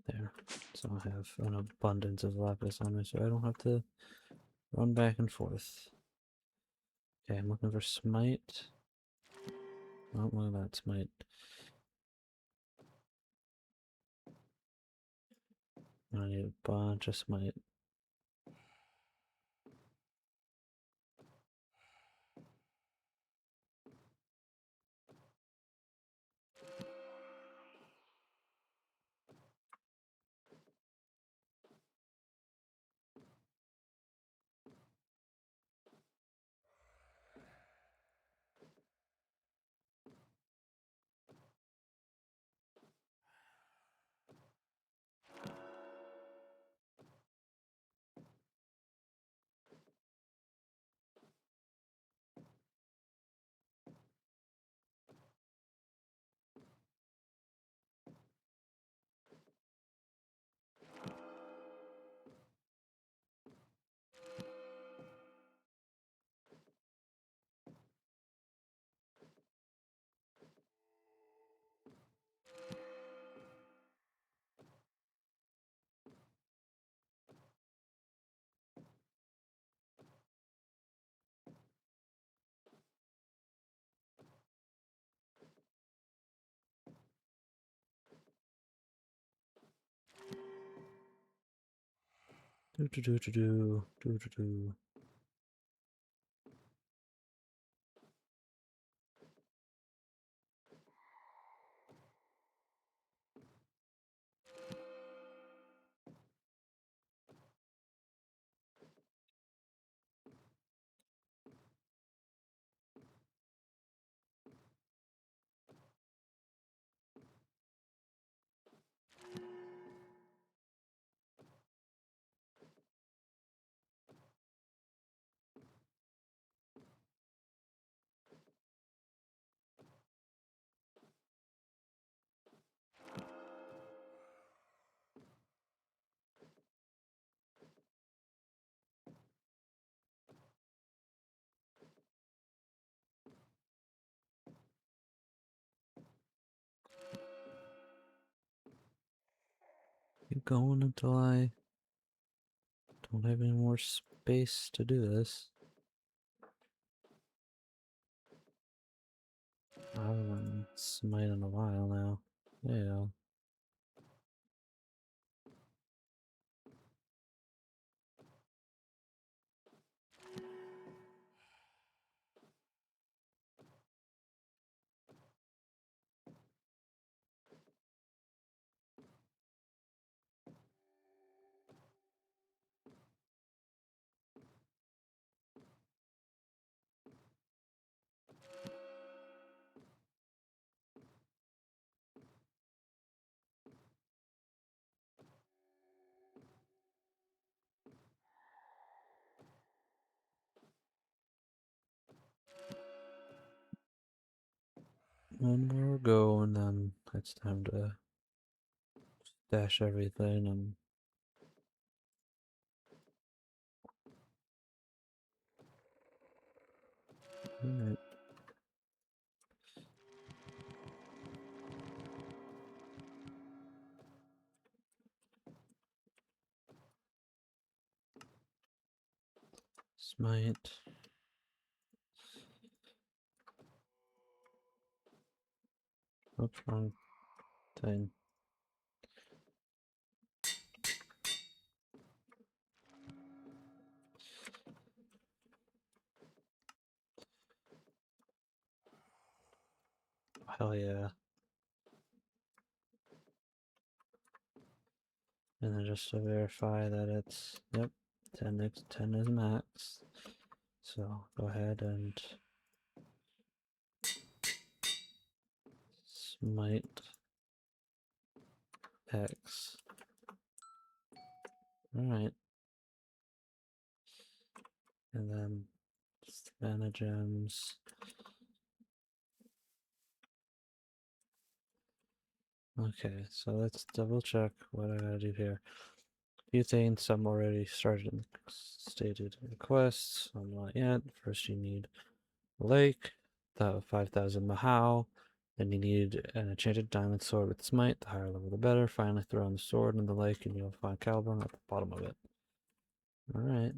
There. So I have an abundance of lapis on me, so I don't have to run back and forth. Okay, I'm looking for smite. Oh, look at that smite. I need a bunch of smite. Do do do do do do do do. Keep going until I don't have any more space to do this. I haven't smite in a while now. Yeah. One more go, and then it's time to stash everything and. Alright. Smite. Oops, wrong thing. Hell yeah. And then just to verify that it's, yep, 10 is max. So go ahead and smite X. Alright. And then mana gems. Okay, so let's double check what I gotta do here. Few things, some already started in stated requests, some not yet. First you need a lake, the 5000 Mahau, then you need an enchanted diamond sword with smite, the higher level the better. Finally throw in the sword in the lake and you'll find Caliburn at the bottom of it. Alright.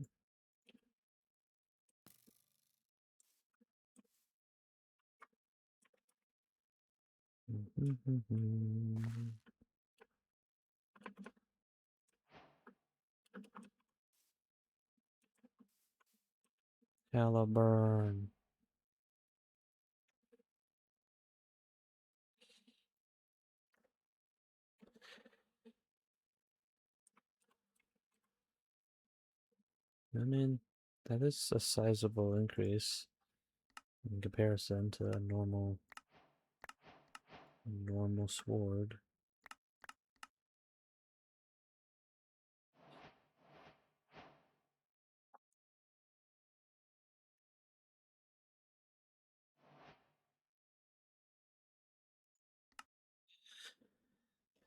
Caliburn. I mean, that is a sizable increase in comparison to a normal sword.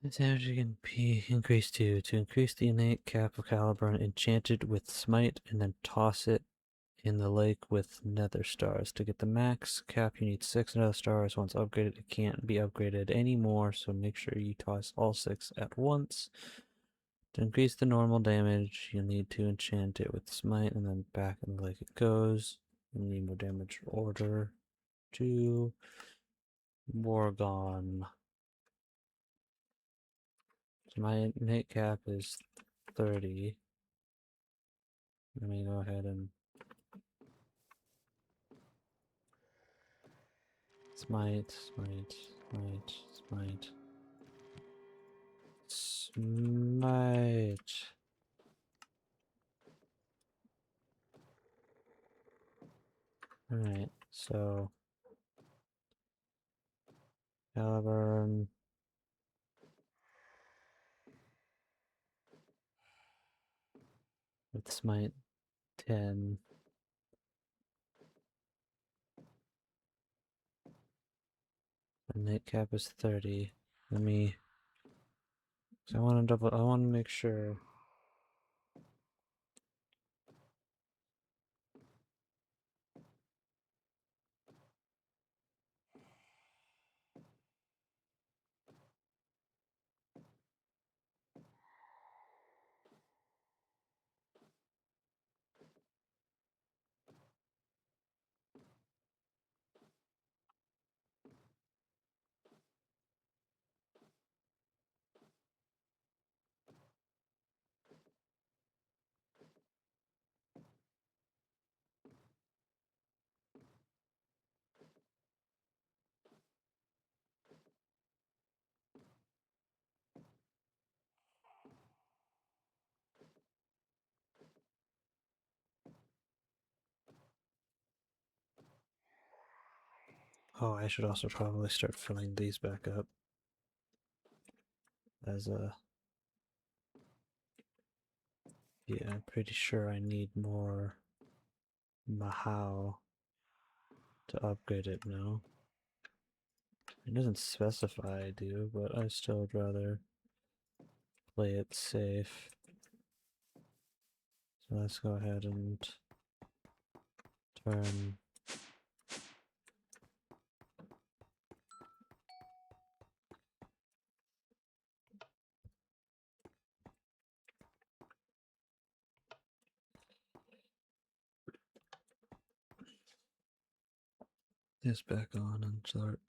Its damage can be increased to increase the innate cap of Caliburn, enchanted with smite, and then toss it in the lake with nether stars. To get the max cap, you need 6 nether stars. Once upgraded, it can't be upgraded anymore, so make sure you toss all 6 at once. To increase the normal damage, you need to enchant it with smite, and then back in the lake it goes. You need more damage order to Morgon. So my innate cap is 30. Let me go ahead and smite, smite, smite, smite, smite. Alright, so Caliburn. With smite 10. The net cap is 30. Let me. So I want to I want to make sure. Oh, I should also probably start filling these back up. As a. Yeah, I'm pretty sure I need more Mahao to upgrade it now. It doesn't specify I do, but I still would rather play it safe. So let's go ahead and turn this back on and start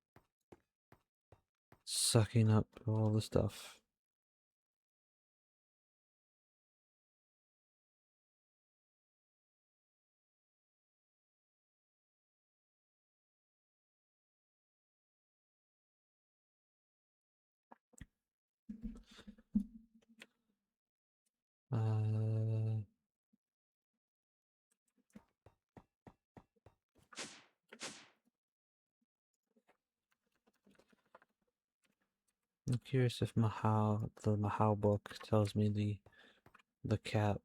sucking up all the stuff. I'm curious if the Mahao book tells me the cap.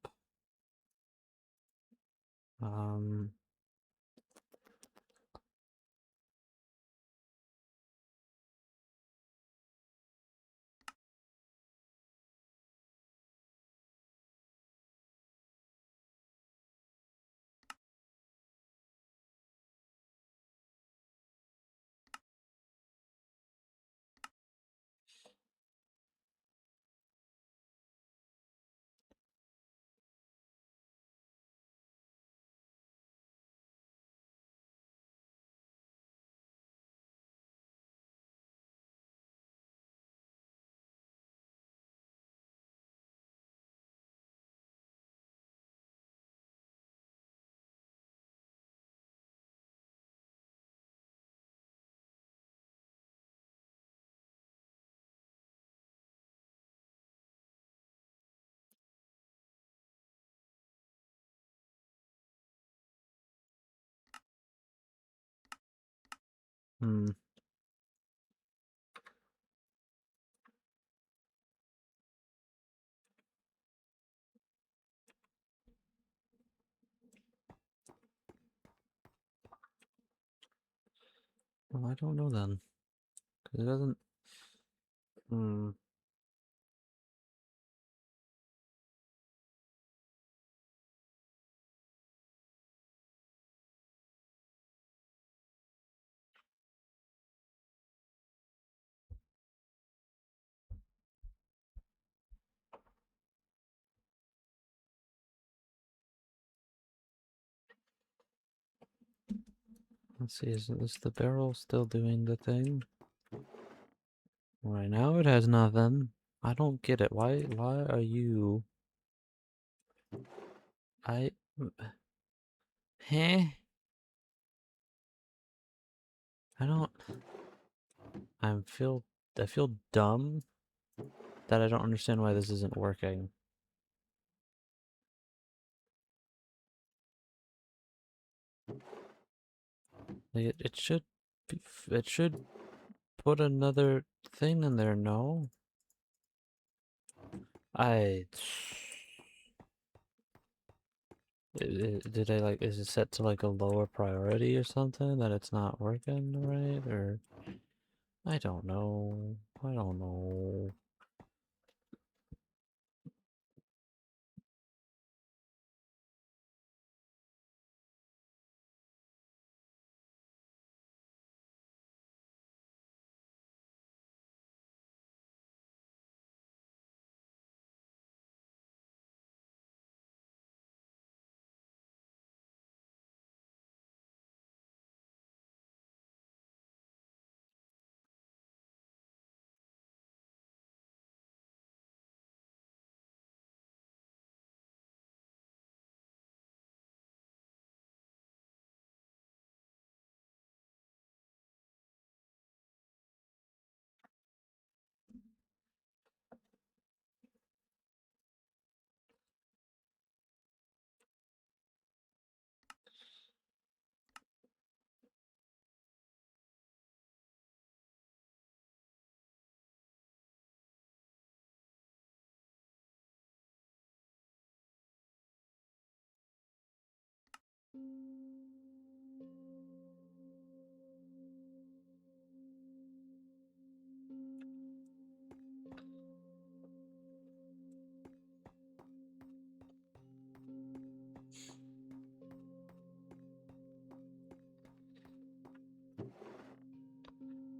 Hmm. Well, I don't know then. 'Cause it doesn't. Hmm. Let's see, is the barrel still doing the thing? Right now it has nothing. I don't get it. Why are you... Huh? I don't. feel. I feel dumb that I don't understand why this isn't working. Like it should. It should put another thing in there. No. I. Did I like? Is it set to like a lower priority or something that it's not working right? Or I don't know. I don't know.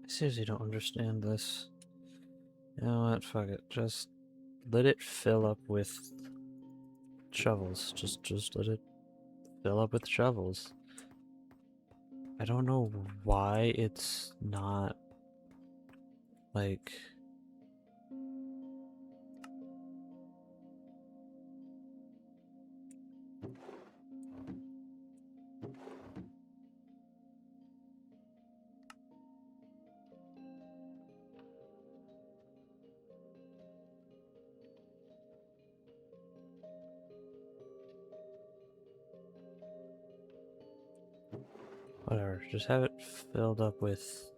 I seriously don't understand this. You know what? Fuck it. Just let it fill up with shovels. Just let it fill up with shovels. I don't know why it's not like whatever. Just have it filled up with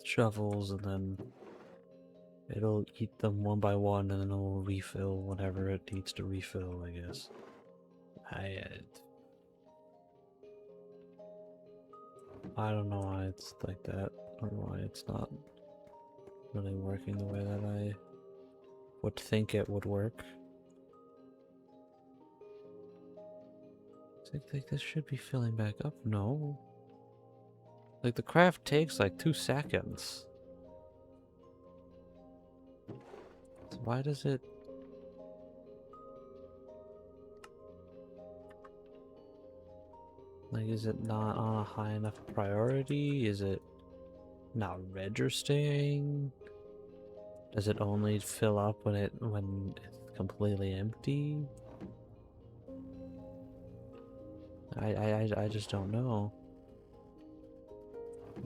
shovels, and then it'll eat them one by one, and then it'll refill whenever it needs to refill, I guess. I don't know why it's like that, or why it's not really working the way that I would think it would work. I think this should be filling back up. No. Like, the craft takes like 2 seconds. So why does it... Like, is it not on a high enough priority? Is it not registering? Does it only fill up when it's completely empty? I just don't know.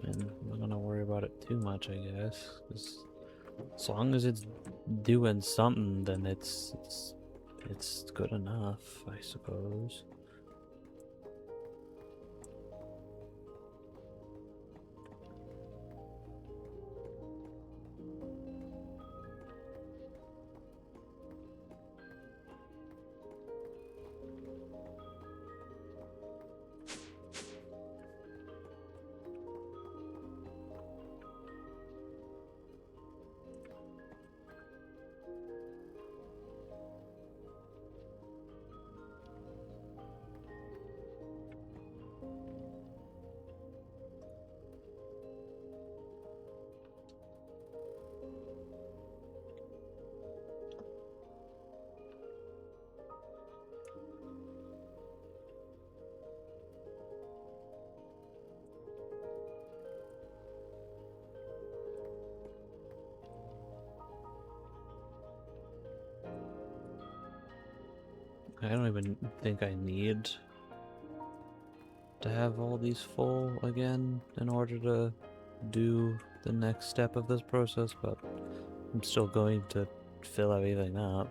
And I'm not gonna worry about it too much, I guess. 'Cause as long as it's doing something, then it's good enough, I suppose. I don't even think I need to have all these full again in order to do the next step of this process, but I'm still going to fill everything up.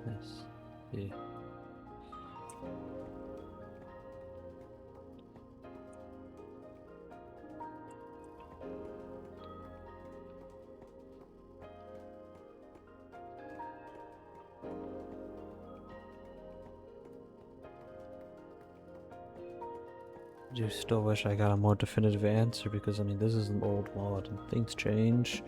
Yes. Yeah. I do still wish I got a more definitive answer because, I mean, this is an old mod and things change.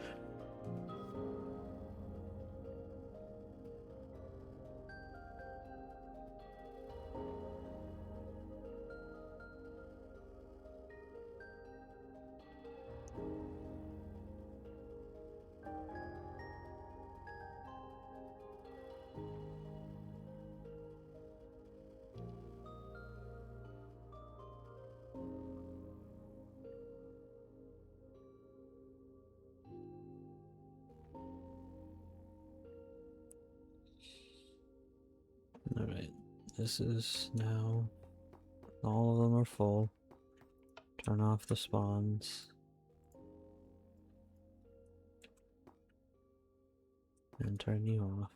Alright, this is now, all of them are full. Turn off the spawns. And turn you off.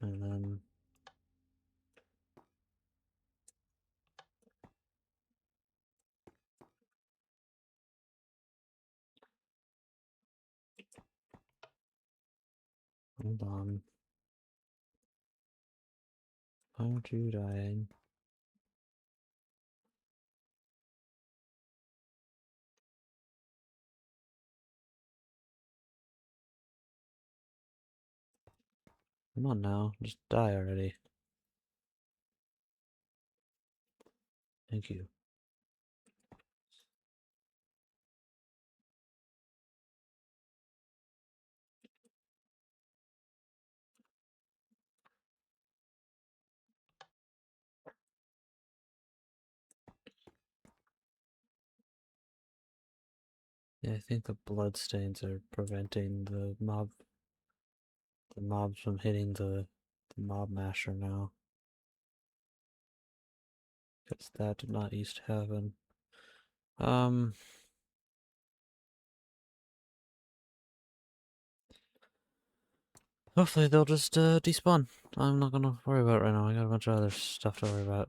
And then hold on. Why aren't you dying? Come on now, just die already. Thank you. Yeah, I think the bloodstains are preventing the mobs from hitting the mob masher now. Because that did not used to happen. Hopefully they'll just despawn. I'm not gonna worry about it right now. I got a bunch of other stuff to worry about.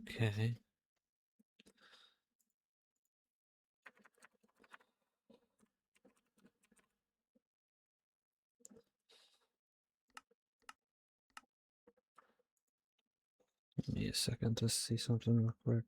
Okay. Give me a second to see something real quick.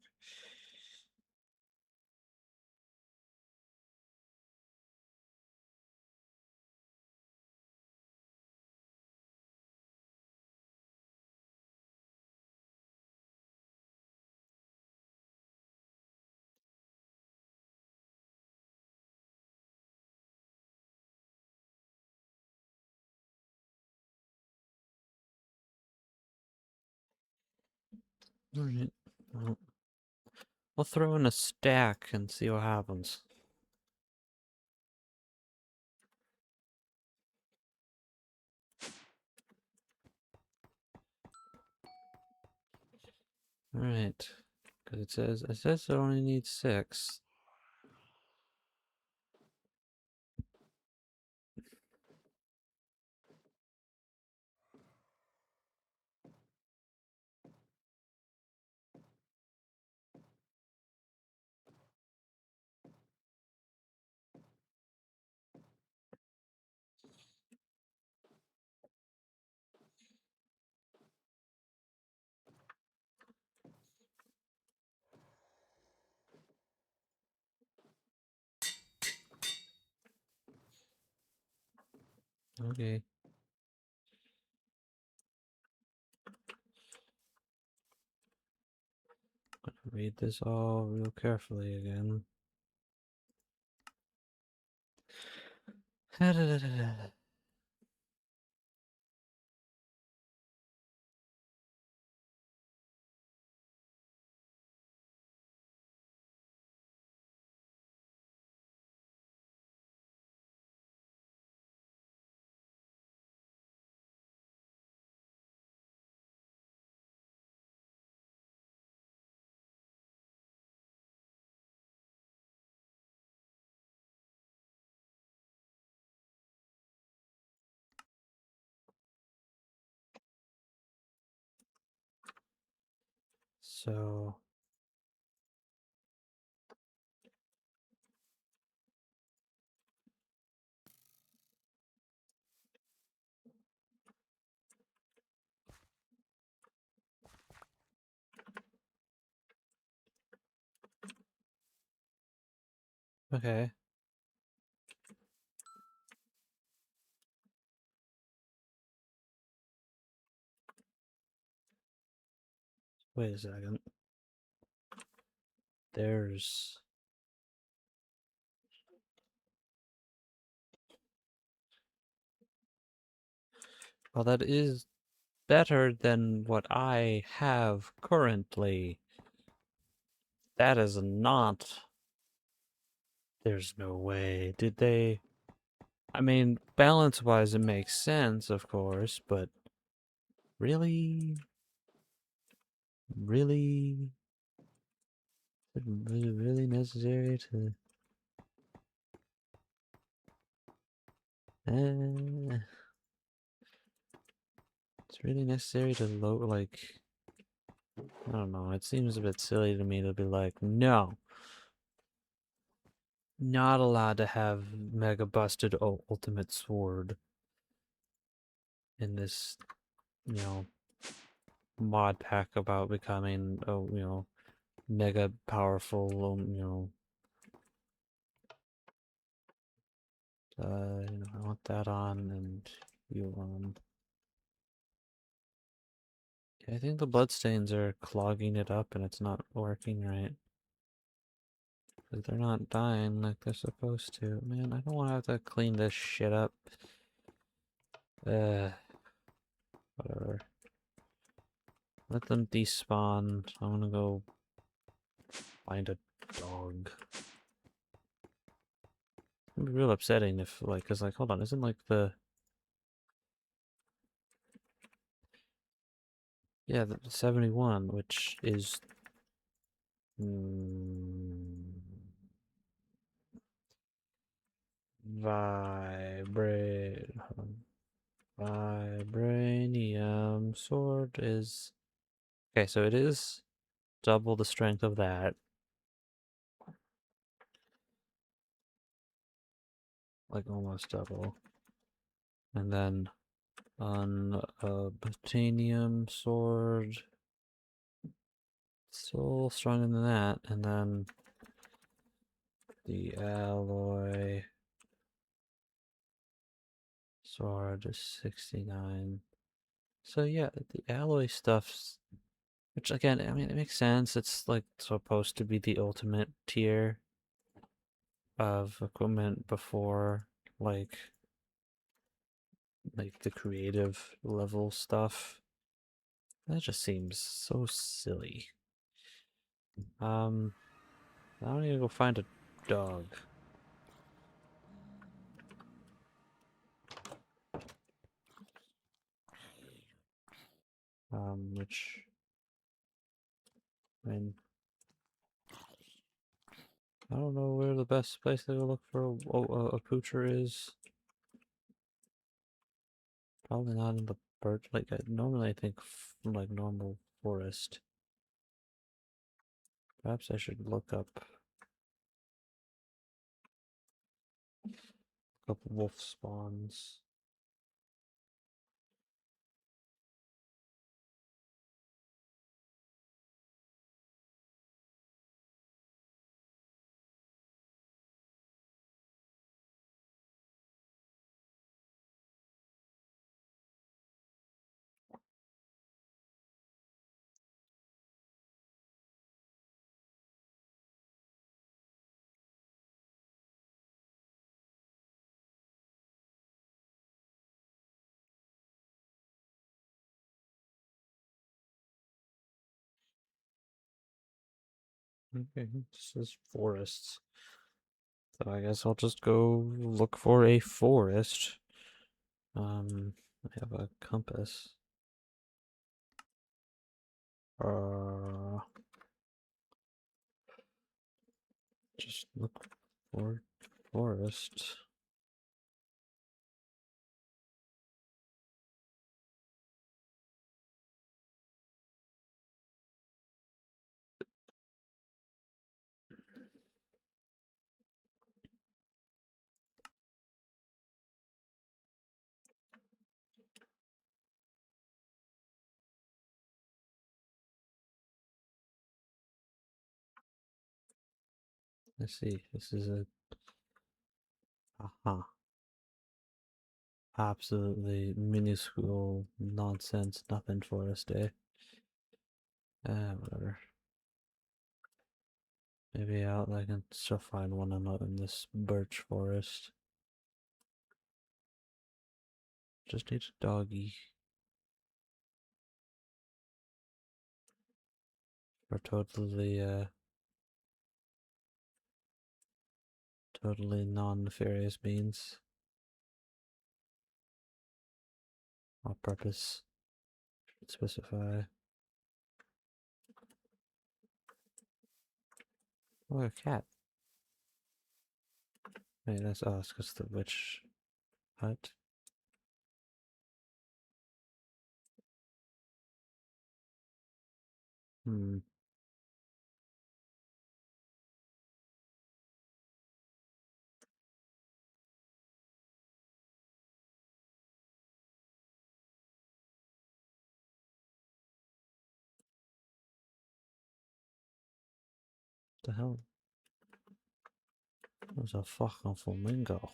Alright. Well, we'll throw in a stack and see what happens. Alright. Because it says it only needs 6. Okay. Read this all real carefully again. So, okay. Wait a second. There's... Well, that is better than what I have currently. That is not... There's no way. Did they... I mean, balance-wise it makes sense, of course, but... Really? Really? Is it really necessary to... it's really necessary to load, like... I don't know, it seems a bit silly to me to be like, no! Not allowed to have Mega Busted Ultimate Sword in this, you know, mod pack about becoming, mega powerful, I want that on and you on. I think the bloodstains are clogging it up and it's not working right. Because they're not dying like they're supposed to. Man, I don't want to have to clean this shit up. Whatever. Let them despawn. I'm gonna go find a dog. It'd be real upsetting if, like, cause, like, hold on, isn't, like, yeah, the 71, which is, vibrate, vibranium sword is, okay, so it is double the strength of that, like, almost double, and then on a titanium sword, still stronger than that, and then the alloy sword is 69. So yeah, the alloy stuff's, which again, I mean, it makes sense. It's like supposed to be the ultimate tier of equipment before like the creative level stuff. That just seems so silly. I need to go find a dog. Which, I mean, I don't know where the best place to go look for a poocher is. Probably not in the birch. Like, normally I think like normal forest. Perhaps I should look up a couple wolf spawns. Okay, this is forests. So I guess I'll just go look for a forest. I have a compass. Just look for forest. Let's see. This is a aha. Absolutely minuscule nonsense, nothing forest, eh? Whatever. Maybe I can still find one out in this birch forest. Just need a doggy. For totally non-nefarious means. What purpose? Should specify. Oh, a cat. Wait, that's us, because the witch hut. Hmm. The hell? There's a fucking flamingo.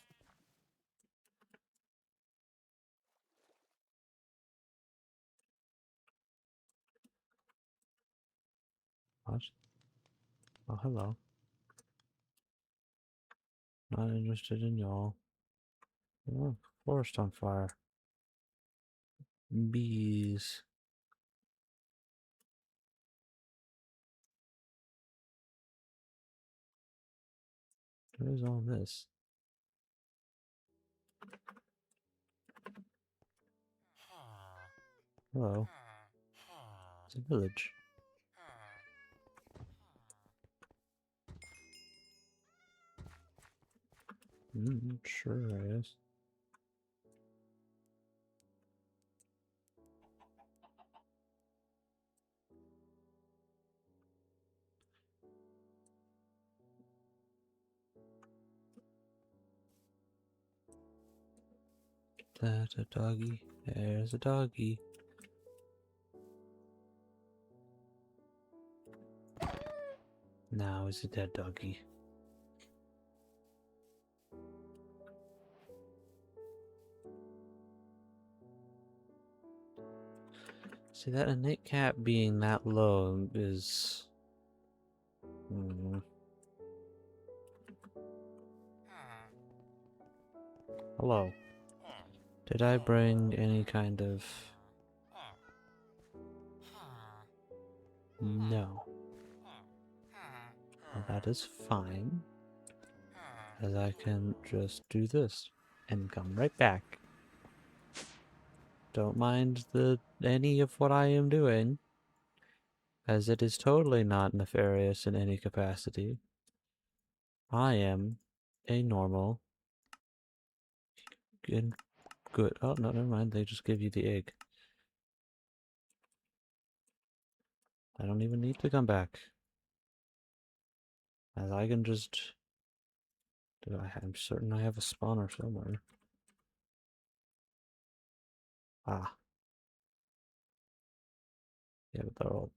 What? Oh, hello. Not interested in y'all. Oh, forest on fire. Bees. What is all this? Hello. It's a village. Sure, I guess. That's a doggy. There's a doggy. Now it's a dead doggy. See, that innate cat being that low is... Hello. Did I bring any kind of... No. Well, that is fine. As I can just do this and come right back. Don't mind any of what I am doing, as it is totally not nefarious in any capacity. I am a normal and good. Oh, no, never mind. They just give you the egg. I don't even need to come back. As I can just... I'm certain I have a spawner somewhere. Ah. Yeah, but they're all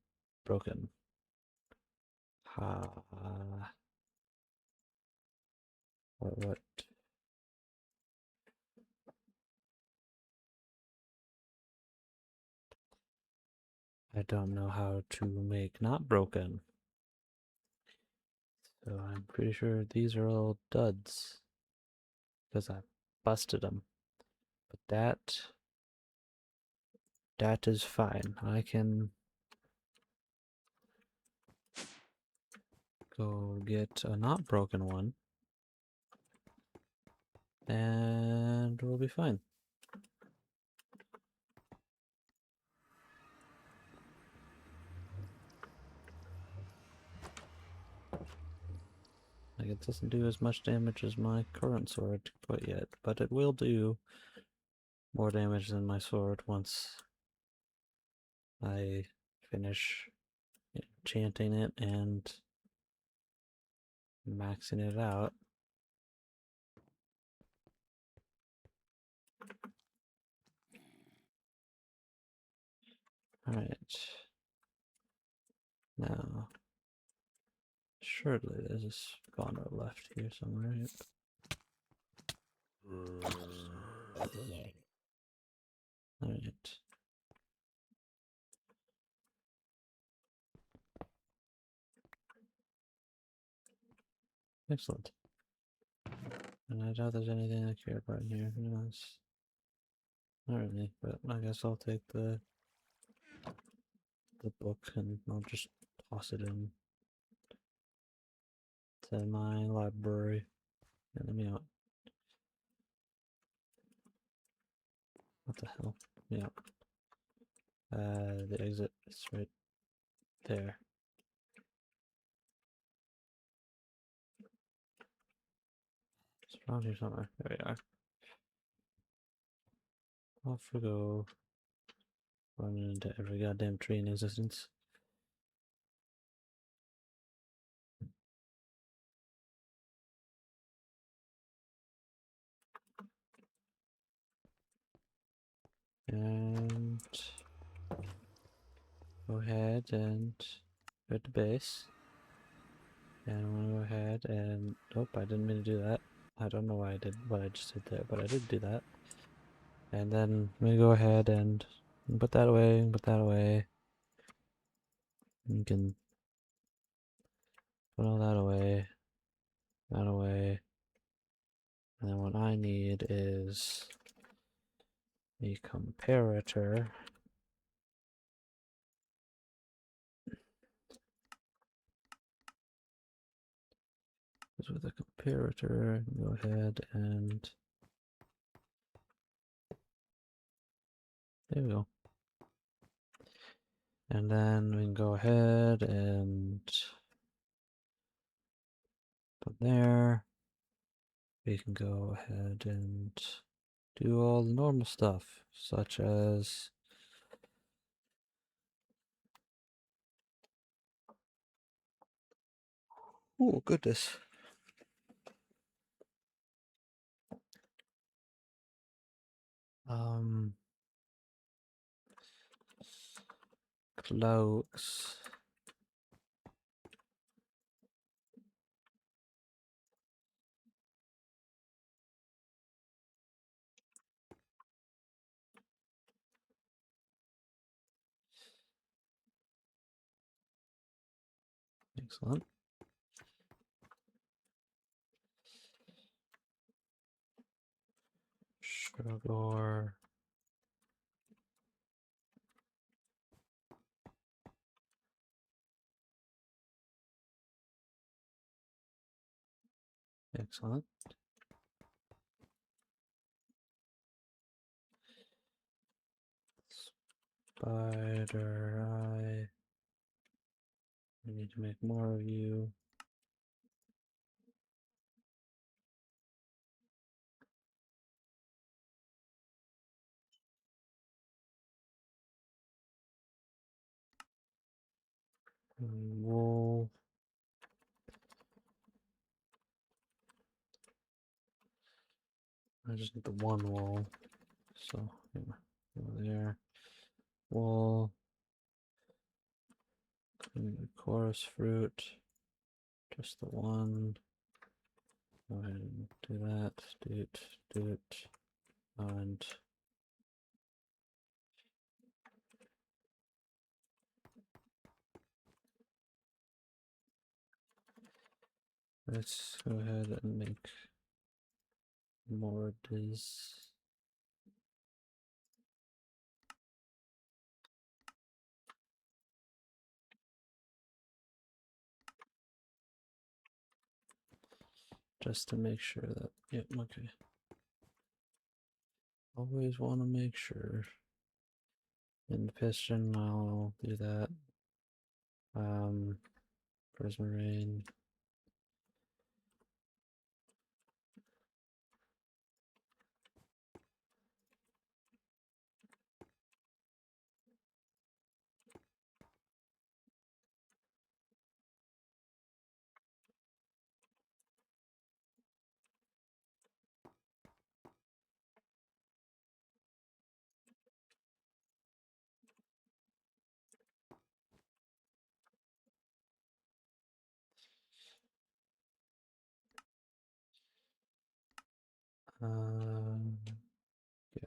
broken. Ha. What? I don't know how to make not broken. So I'm pretty sure these are all duds. Because I busted them. But that is fine. I can go get a not broken one. And we'll be fine. Like, it doesn't do as much damage as my current sword quite yet, but it will do more damage than my sword once I finish enchanting it and maxing it out. Alright. Now, surely there's a spawner left here somewhere. Alright. Excellent. And I doubt there's anything I care about in here. Who knows? Not really, but I guess I'll take the book and I'll just toss it in to my library. And let me out. What the hell? Yeah. The exit is right there. It's around here somewhere. There we are. Off we go. Running into every goddamn tree in existence. And go ahead and go to base. And I'm gonna go ahead and nope, I didn't mean to do that. I don't know why I did what I just did there, but I did do that. And then I'm gonna go ahead and put that away, put that away. You can put all that away, that away. And then what I need is a comparator. Because with a comparator, go ahead and there we go. And then we can go ahead and put there. We can go ahead and do all the normal stuff, such as oh goodness. Cloaks. Excellent. Sugar. Excellent. Spider eye. We need to make more of you. Wool. I just need the one wool. So, yeah, over there. Wool. Chorus fruit. Just the one. Go ahead and do that. Do it. And let's go ahead and make more of this. Just to make sure that, yep, okay. Always want to make sure. In the piston, I'll do that. Prismarine.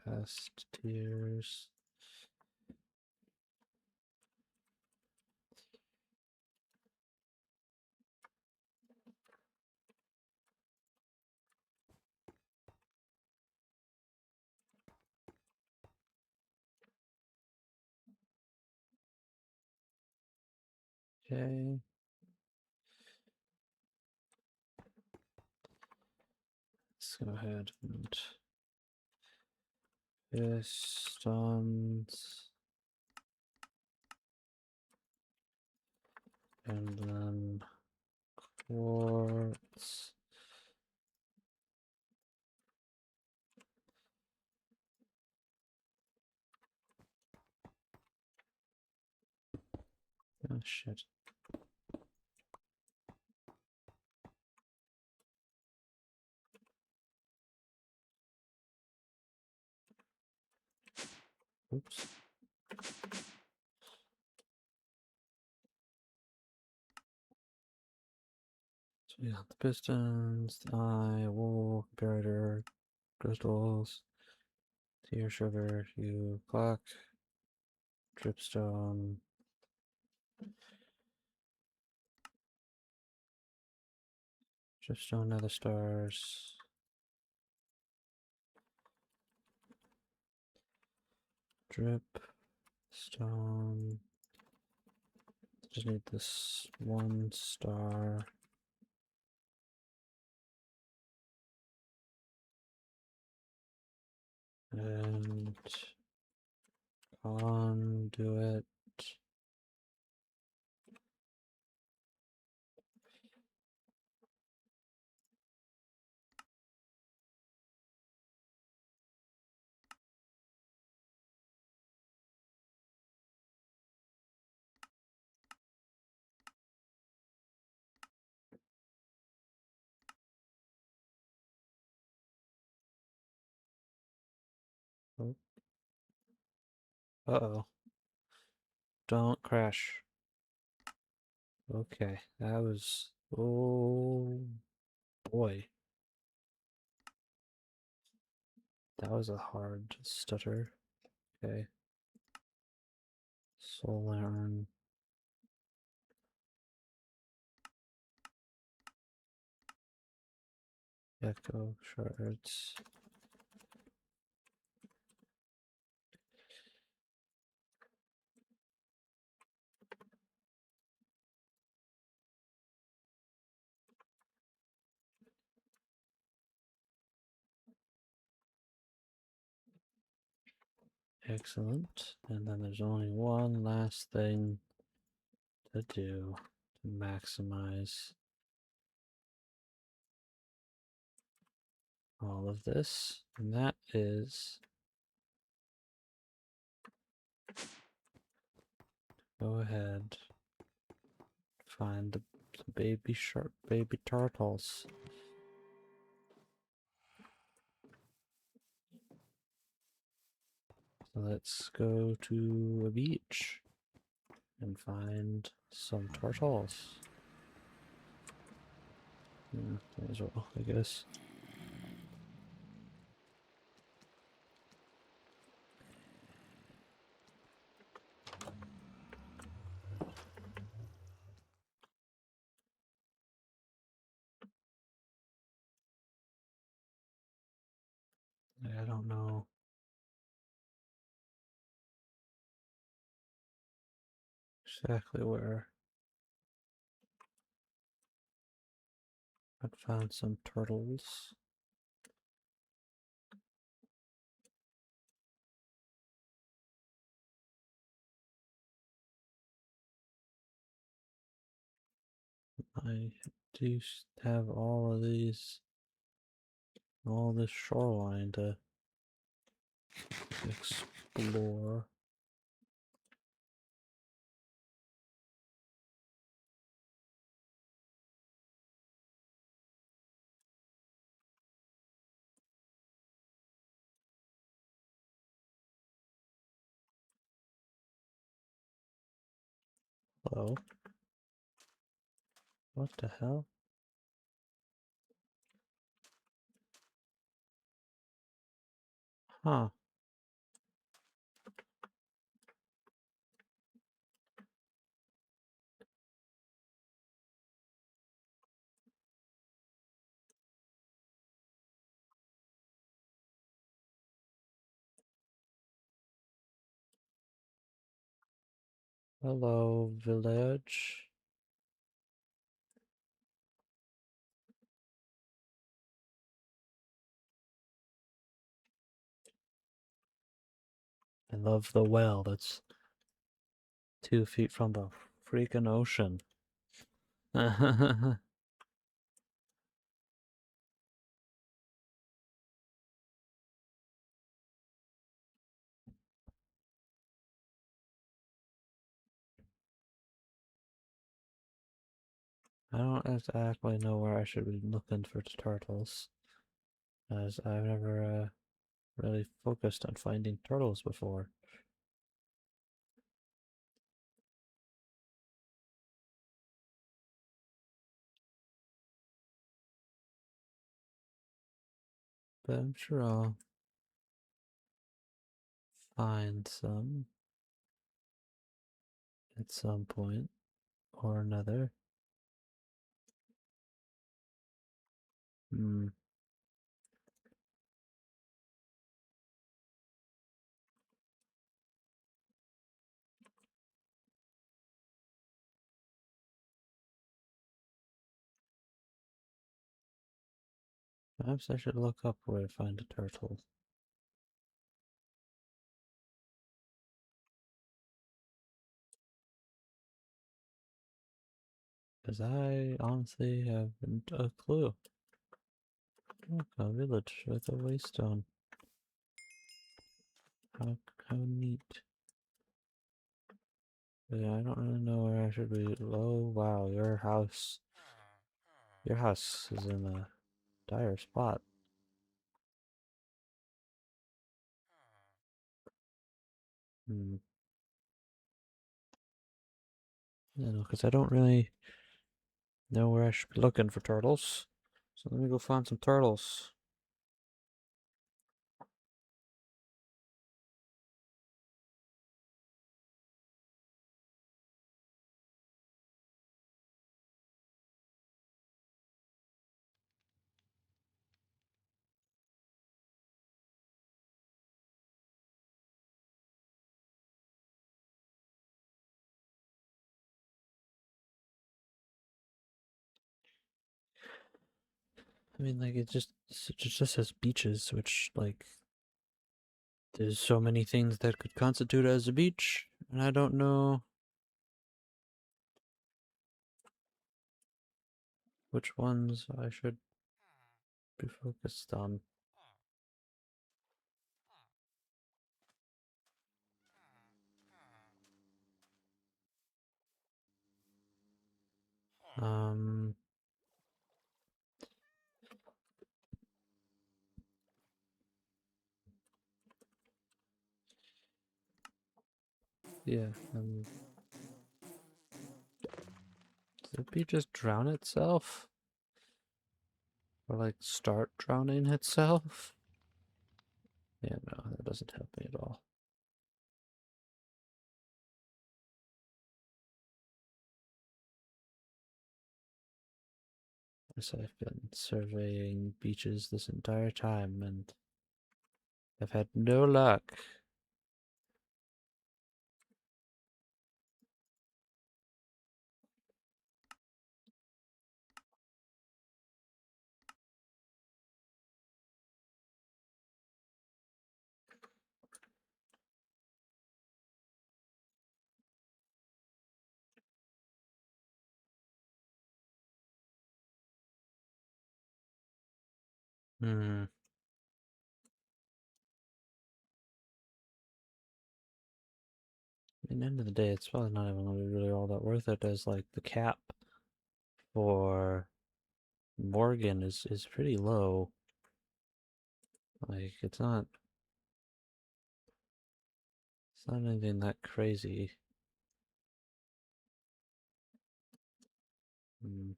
Gas tiers. Okay. Let's go ahead and pistons. And then quartz. Oh shit. Oops. So we got the pistons, the eye, wool, comparator, crystals, tier sugar, hue, clock, dripstone, nether stars, drip, stone. Just need this one star. And conduit. Oh. Uh-oh. Don't crash. Okay, that was... Oh, boy. That was a hard stutter. Okay. Soul Lantern. Echo shards. Excellent. And then there's only one last thing to do to maximize all of this. And that is go ahead find the baby shark, baby turtles. So let's go to a beach and find some turtles. May as well, I guess. I don't know exactly where. I found some turtles. I do have all of these, all this shoreline to explore. Hello? What the hell? Huh. Hello, village. I love the well that's 2 feet from the freaking ocean. I don't exactly know where I should be looking for turtles, as I've never really focused on finding turtles before. But I'm sure I'll find some at some point or another. Hmm. Perhaps I should look up where to find a turtle. Because I honestly haven't a clue. Look, a village with a waystone. How, how neat. But yeah, I don't really know where I should be. Oh, wow, your house. Your house is in a dire spot. Hmm. You know, because I don't really know where I should be looking for turtles. So let me go find some turtles. I mean, like, it just says beaches, which, like, there's so many things that could constitute as a beach, and I don't know which ones I should be focused on. Um, yeah, did the bee just drown itself? Or like start drowning itself? Yeah, no, that doesn't help me at all. Yes, I've been surveying beaches this entire time and I've had no luck. Hmm. At the end of the day, it's probably not even gonna be really all that worth it, as like the cap for Morgan is pretty low. Like it's not anything that crazy. Hmm.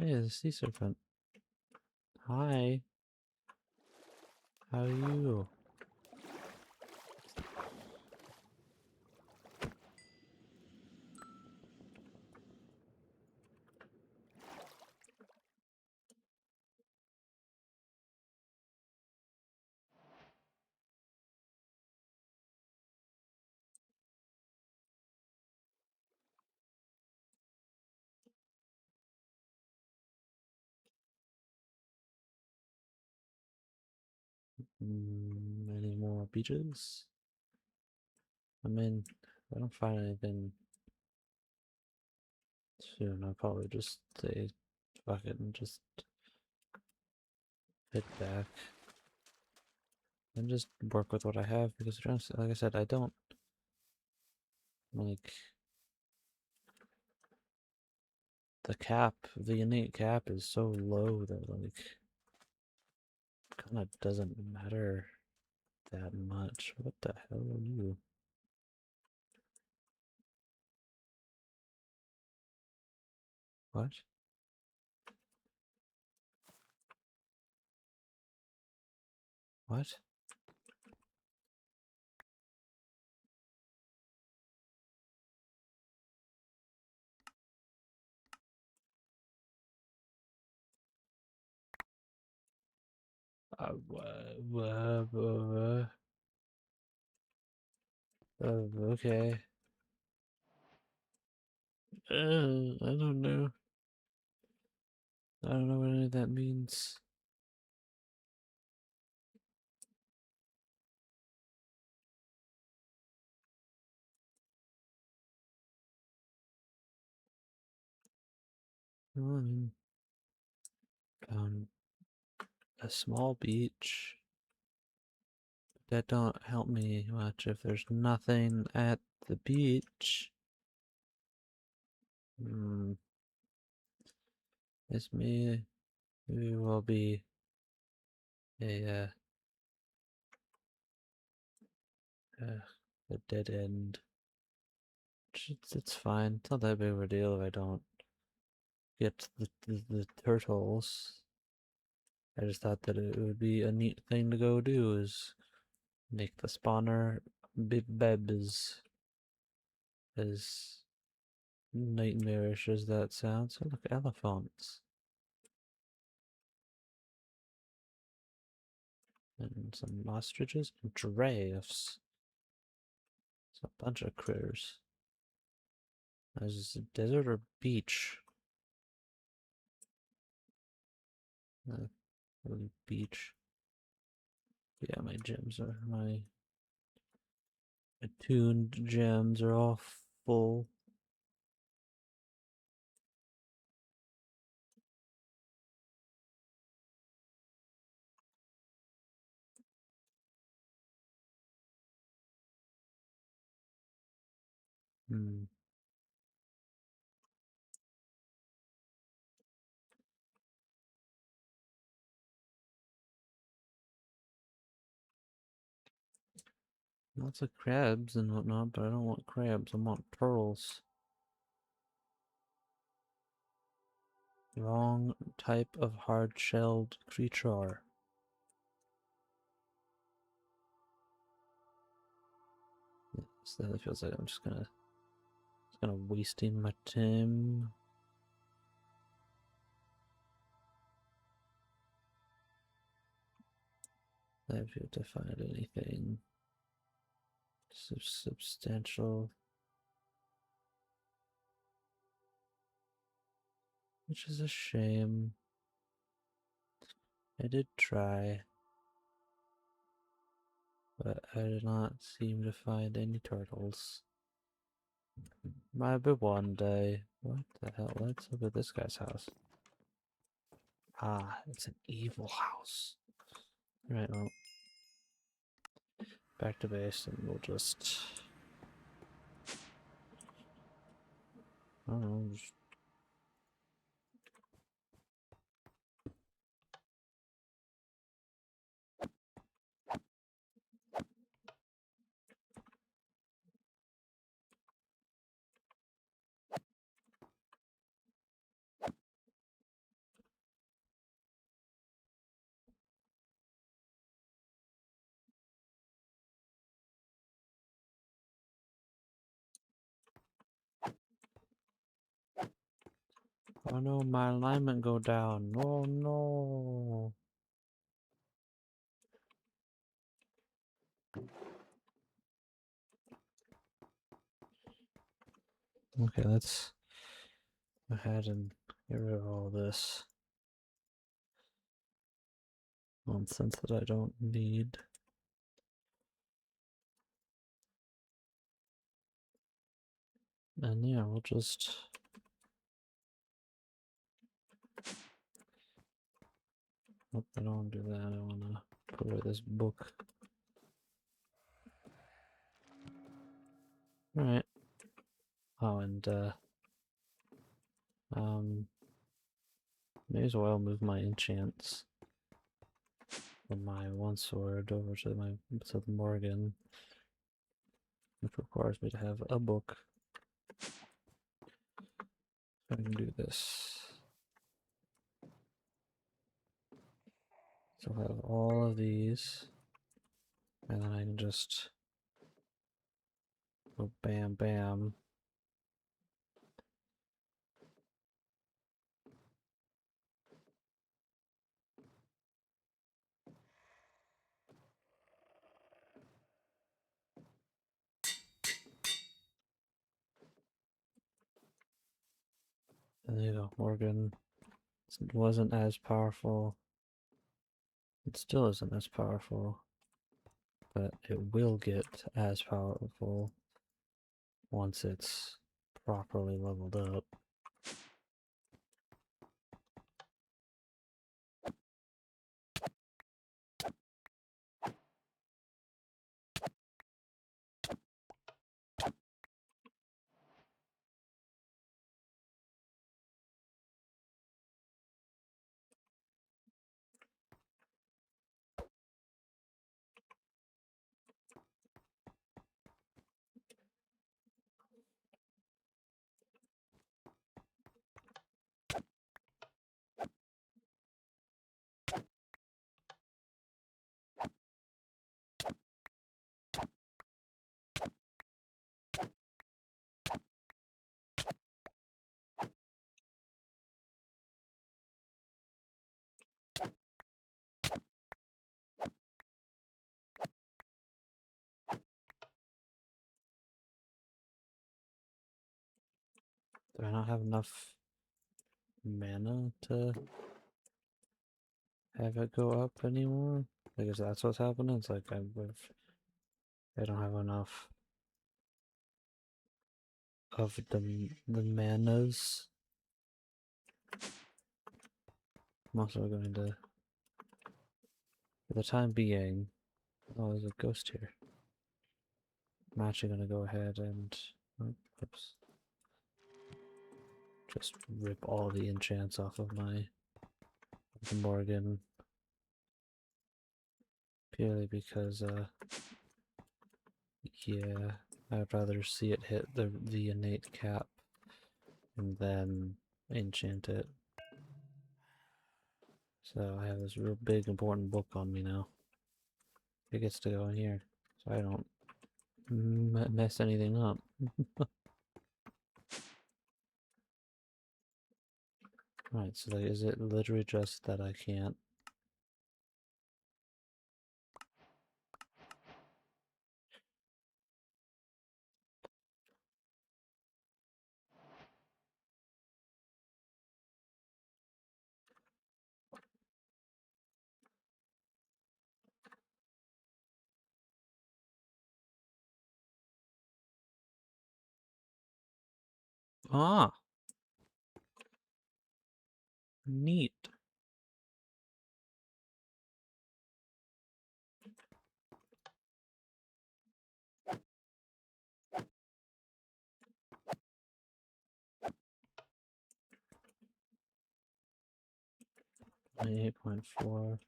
Hey, the sea serpent. Hi, how are you? Any more beaches? I mean, if I don't find anything soon, I'll probably just say fuck it and just head back and just work with what I have, because honestly, like I said, I don't like the innate cap is so low that like kind of doesn't matter that much. What the hell are you? What? What? Okay. I don't know. I don't know what any of that means. Well, I mean, found a small beach. That don't help me much if there's nothing at the beach. Hmm. This may maybe will be uh, a dead end. It's fine. It's not that big of a deal if I don't get the turtles. I just thought that it would be a neat thing to go do, is make the spawner big bebs, as nightmarish as that sounds. Oh, look, elephants. And some ostriches and giraffes. It's a bunch of critters. Is this a desert or beach? Really beach. Yeah, my attuned gems are all full. Hmm. Lots of crabs and whatnot, but I don't want crabs, I want pearls. Wrong type of hard-shelled creature. So that feels like I'm just gonna wasting my time. I have yet to find anything substantial, which is a shame. I did try, but I did not seem to find any turtles. Might be one day. What the hell? Let's look at this guy's house. Ah, it's an evil house. Right, well, back to base, and we'll just, I don't know, just, oh no, my alignment go down. Oh no. Okay, let's go ahead and get rid of all this nonsense that I don't need. And yeah, we'll just, nope, I don't want to do that. I want to put away this book. Alright. Oh, and may as well move my enchants from my one sword over to the Morgan, which requires me to have a book. I can do this. So I'll have all of these, and then I can just go bam bam. And there you go, Morgan. It wasn't as powerful. It still isn't as powerful, but it will get as powerful once it's properly leveled up. Do I not have enough mana to have it go up anymore? I guess that's what's happening. It's like I don't have enough of the manas. I'm also going to, for the time being, oh, there's a ghost here. I'm actually going to go ahead and Oops. Just rip all the enchants off of my Morgan. Purely because, yeah, I'd rather see it hit the innate cap and then enchant it. So I have this real big important book on me now. It gets to go in here, so I don't mess anything up. Alright, so like, is it literally just that I can't? Ah! Neat. My 8.4.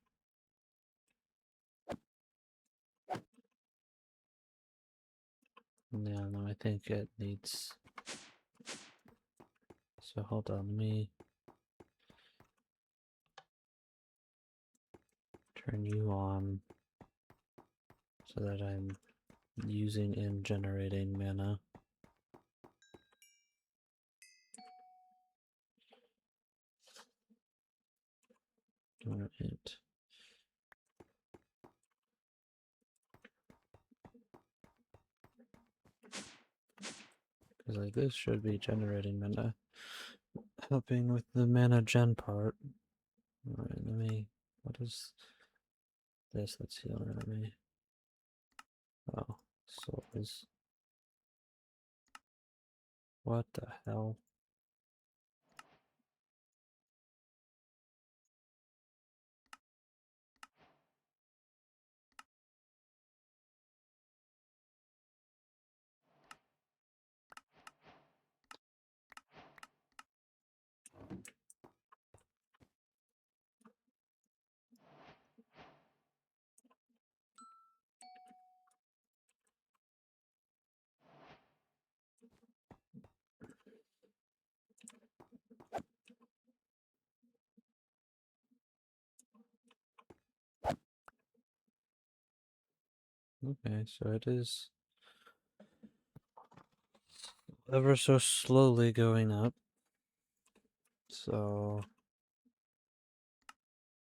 No, I think it needs... So hold on, let me turn you on so that I'm using and generating mana. Alright. Because like this should be generating mana, helping with the mana gen part. Alright, let me... What is this that's healing at me? Oh, souls. What the hell? Okay, so it is ever so slowly going up. So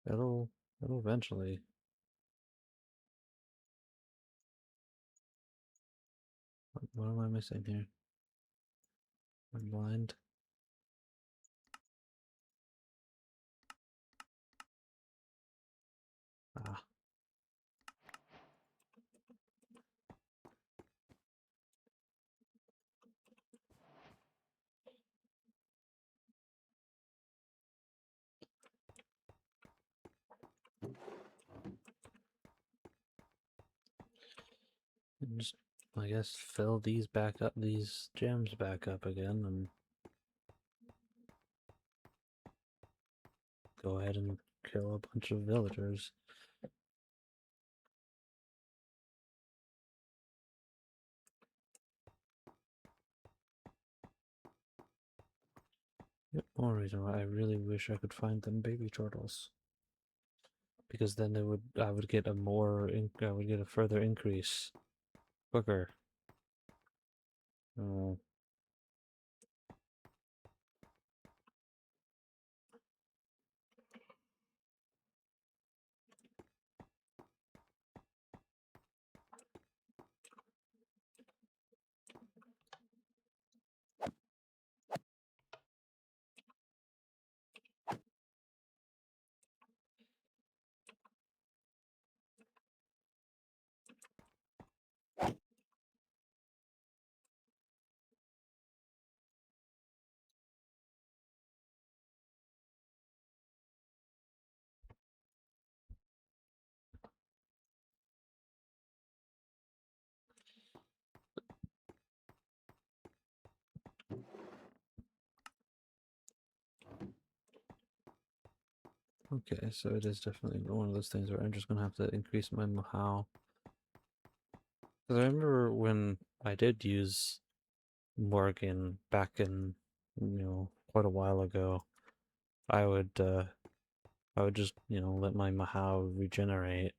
it'll eventually. What am I missing here? I'm blind. Ah. And just, I guess, fill these back up, these gems back up again, and go ahead and kill a bunch of villagers. Yep, more reason why I really wish I could find them baby turtles. Because then I would get I would get a further increase quicker. Oh. Okay, so it is definitely one of those things where I'm just gonna have to increase my Mahao. Because I remember when I did use Morgan back in, quite a while ago, I would just, let my Mahao regenerate,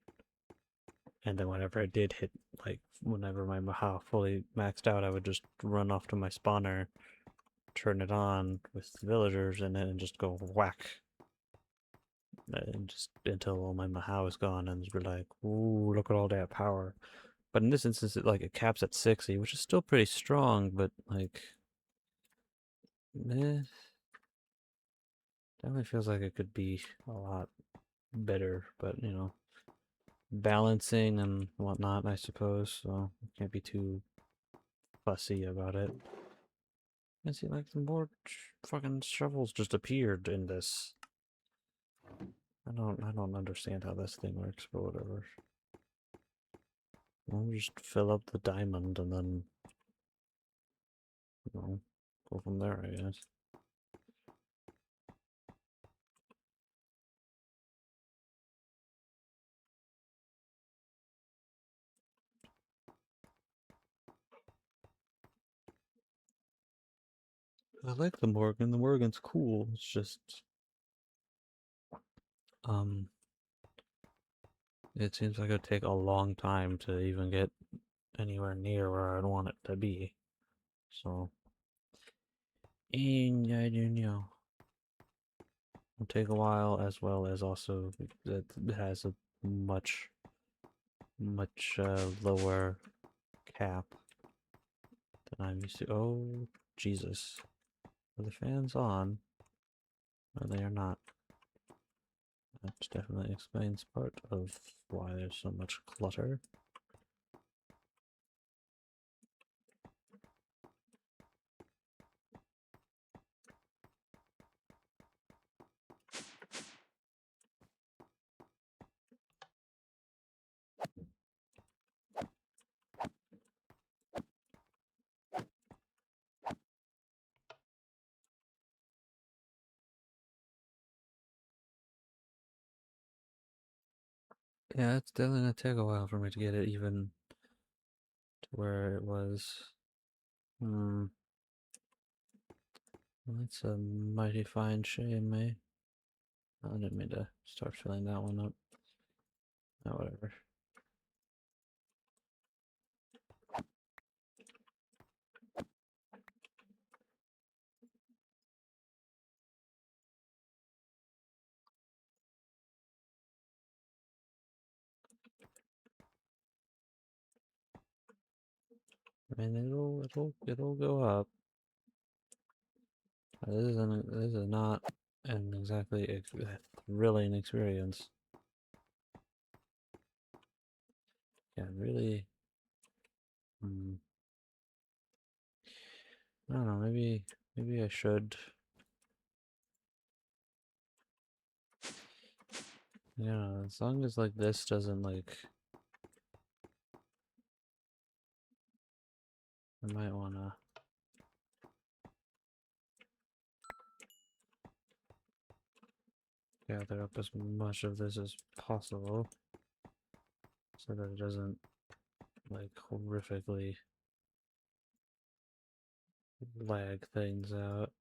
and then whenever I did hit, like, whenever my Mahao fully maxed out, I would just run off to my spawner, turn it on with villagers in it, and just go whack, and just until all my Mahao is gone, and be like, ooh, look at all that power. But in this instance, it caps at 60, which is still pretty strong, but like, eh, definitely feels like it could be a lot better. But balancing and whatnot, I suppose. So can't be too fussy about it. I see, like, the more fucking shovels just appeared in this. I don't understand how this thing works, but whatever. We'll just fill up the diamond and then, go from there, I guess. I like the Morgan. The Morgan's cool. It's just, um, it seems like it would take a long time to even get anywhere near where I'd want it to be. So, and I don't know. It'll take a while, as well as also that it has a much, much lower cap than I'm used to. Oh, Jesus. Are the fans on? No, they are not. That definitely explains part of why there's so much clutter. Yeah, it's definitely gonna take a while for me to get it even to where it was. Hmm. That's a mighty fine shame, eh? I didn't mean to start filling that one up. Oh, whatever. I mean, it'll go up. This is not an exactly thrilling experience. Yeah, really. I don't know. Maybe I should. Yeah, as long as like this doesn't like, I might wanna gather up as much of this as possible, so that it doesn't like horrifically lag things out.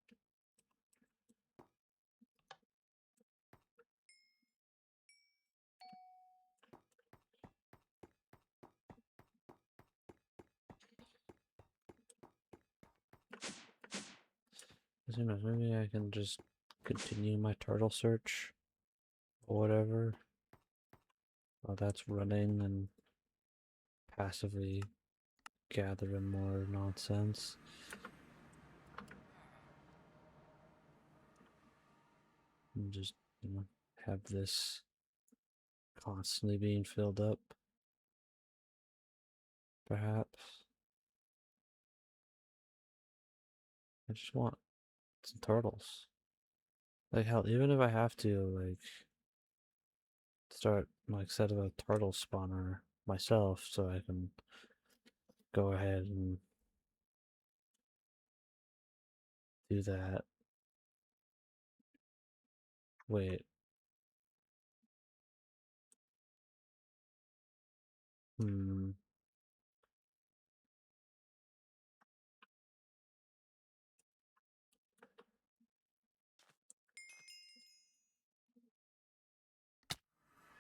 Who knows, maybe I can just continue my turtle search or whatever while that's running and passively gathering more nonsense. And just, have this constantly being filled up, perhaps. I just want some turtles. Like, hell, even if I have to, like, start, like, setting a turtle spawner myself so I can go ahead and do that. Wait, Hmm.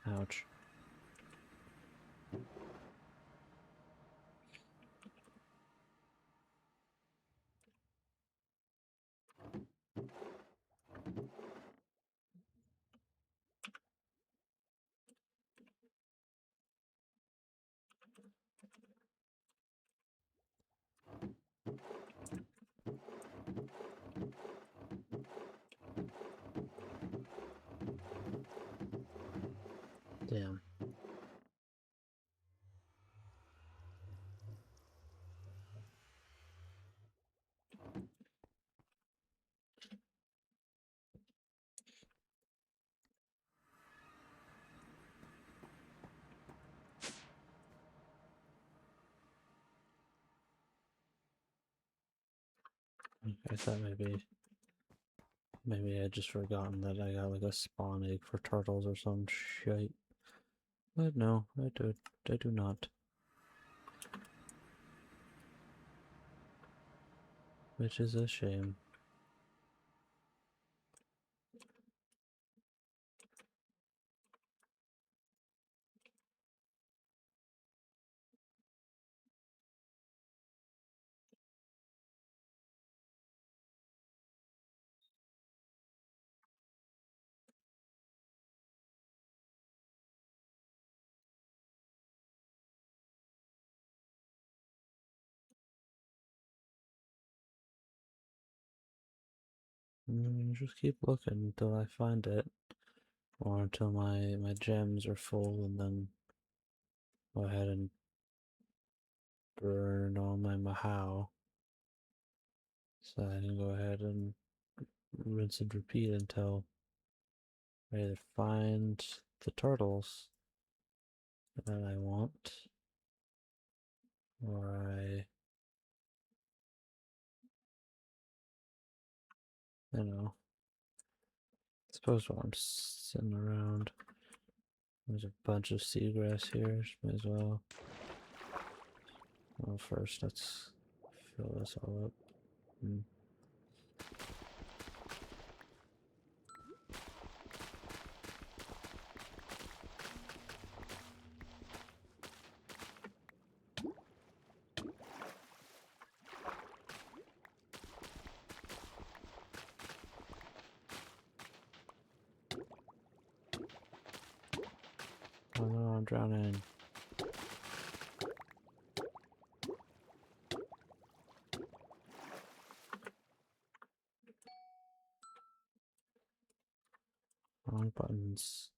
Ouch. Damn. I thought maybe I just forgotten that I got like a spawn egg for turtles or some shit. But no, I do not. Which is a shame. Just keep looking until I find it. Or until my gems are full, and then go ahead and burn all my Mahau. So I can go ahead and rinse and repeat until I either find the turtles that I want, or you know, suppose while I'm sitting around, there's a bunch of seagrass here, might as well. Well, first let's fill this all up. Oh no, I'm drowning. Wrong buttons.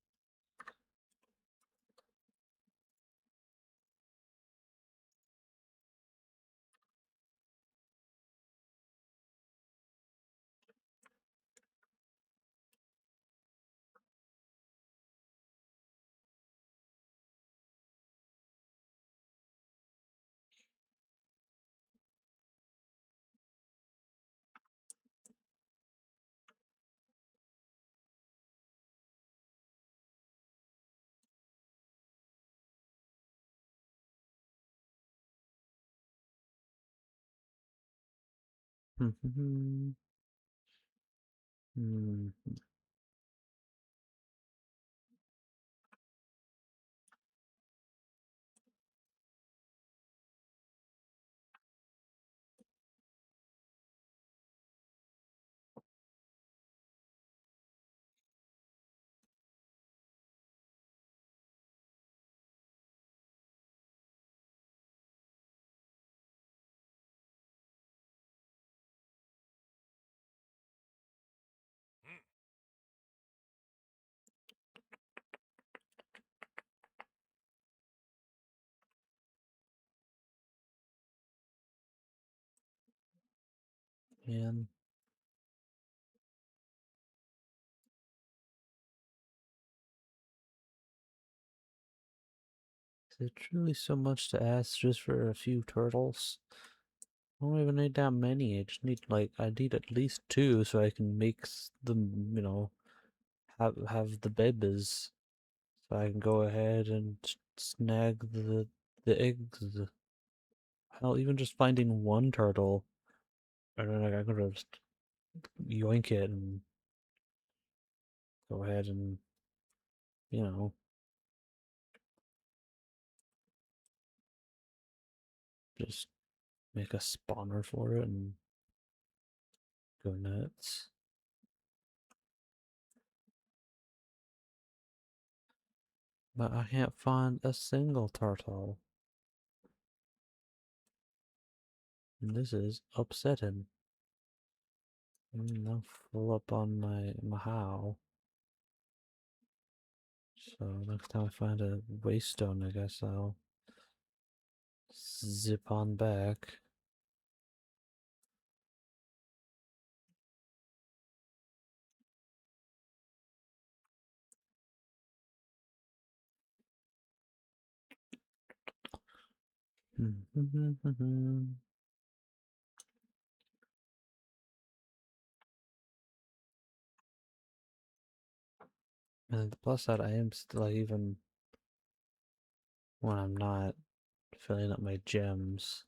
Hmm. And is it truly so much to ask just for a few turtles? I don't even need that many. I just need I need at least two so I can make them, have the babies. So I can go ahead and snag the eggs. Hell, even just finding one turtle, I don't know, I could just yoink it and go ahead and, you know, just make a spawner for it and go nuts. But I can't find a single turtle. And this is upsetting. I'm full up on my how. So next time I find a waystone, I guess I'll zip on back. And the plus side, I am still, even when I'm not filling up my gems,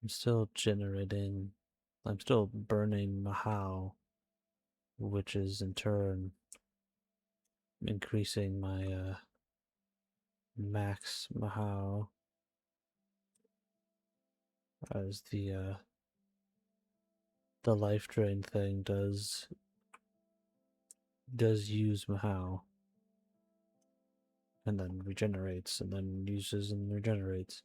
I'm still I'm still burning Mahao, which is in turn increasing my max Mahao as the life drain thing does use Mahao and then regenerates and then uses and regenerates.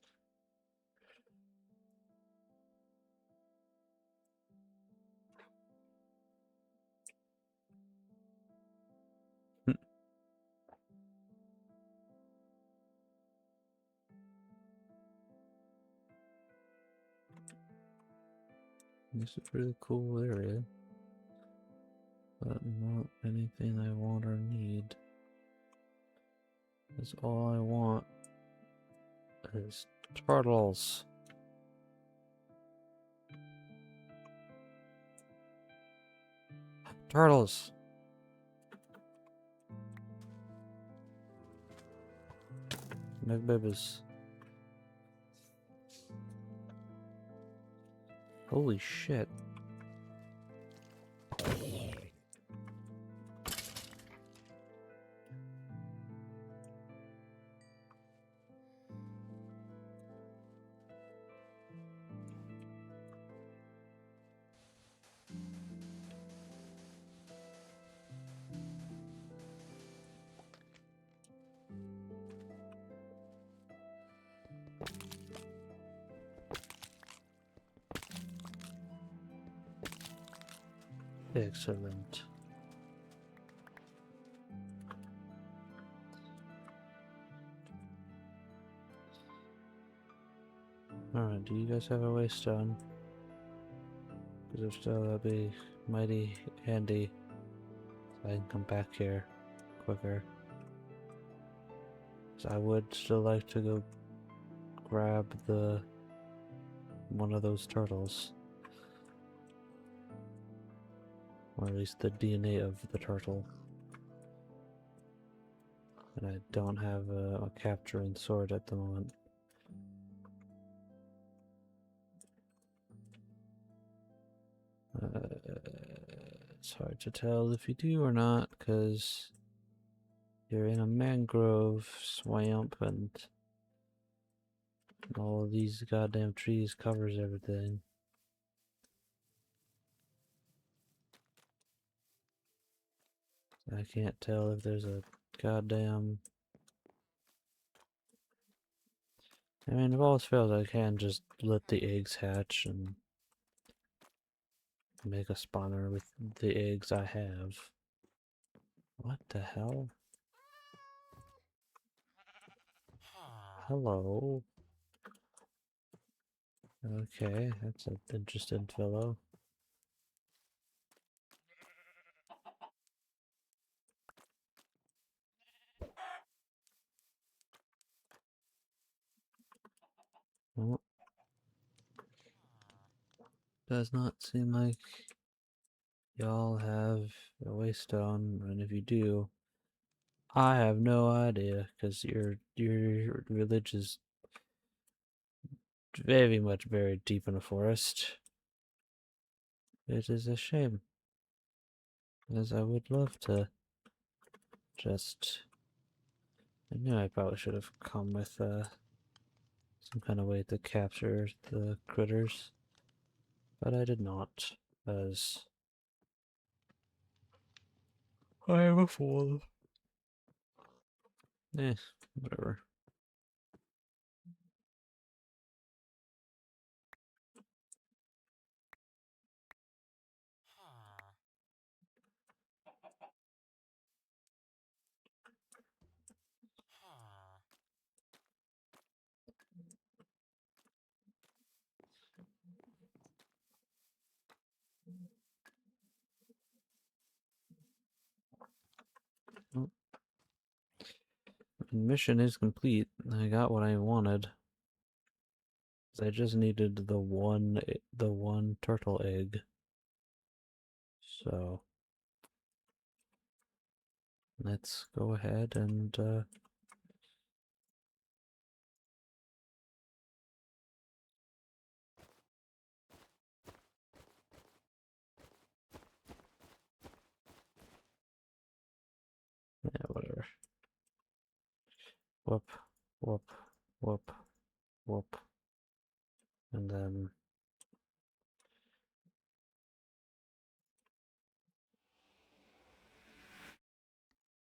This is a really cool area, but not anything I want or need. That's all I want is turtles. Turtles! Make babies. Holy shit. Excellent. Alright, do you guys have a waystone? Because if so, that'd be mighty handy. So I can come back here quicker. So I would still like to go grab one of those turtles. Or at least the DNA of the turtle. And I don't have a capturing sword at the moment. It's hard to tell if you do or not, because you're in a mangrove swamp and all of these goddamn trees covers everything. I can't tell if there's a goddamn... I mean, if all else fails, I can just let the eggs hatch and make a spawner with the eggs I have. What the hell? Hello. Okay, that's an interesting fellow. Well, does not seem like y'all have a waystone, and if you do, I have no idea, because your village is very much buried deep in a forest. It is a shame, as I would love to just... I knew I probably should have come with some kind of way to capture the critters, but I did not, as I am a fool. Eh, whatever. Well, mission is complete. I got what I wanted. I just needed the one turtle egg. So let's go ahead and yeah, whatever. Whoop, whoop, whoop, whoop, and then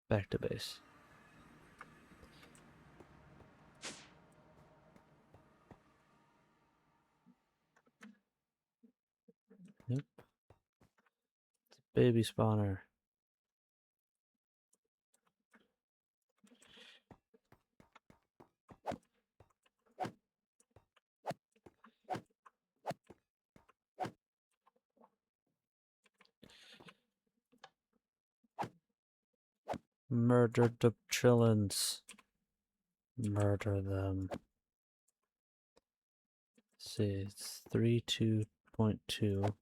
back to base. Yep, baby spawner. Murder the chillins. Murder them. Let's see, it's 3.2.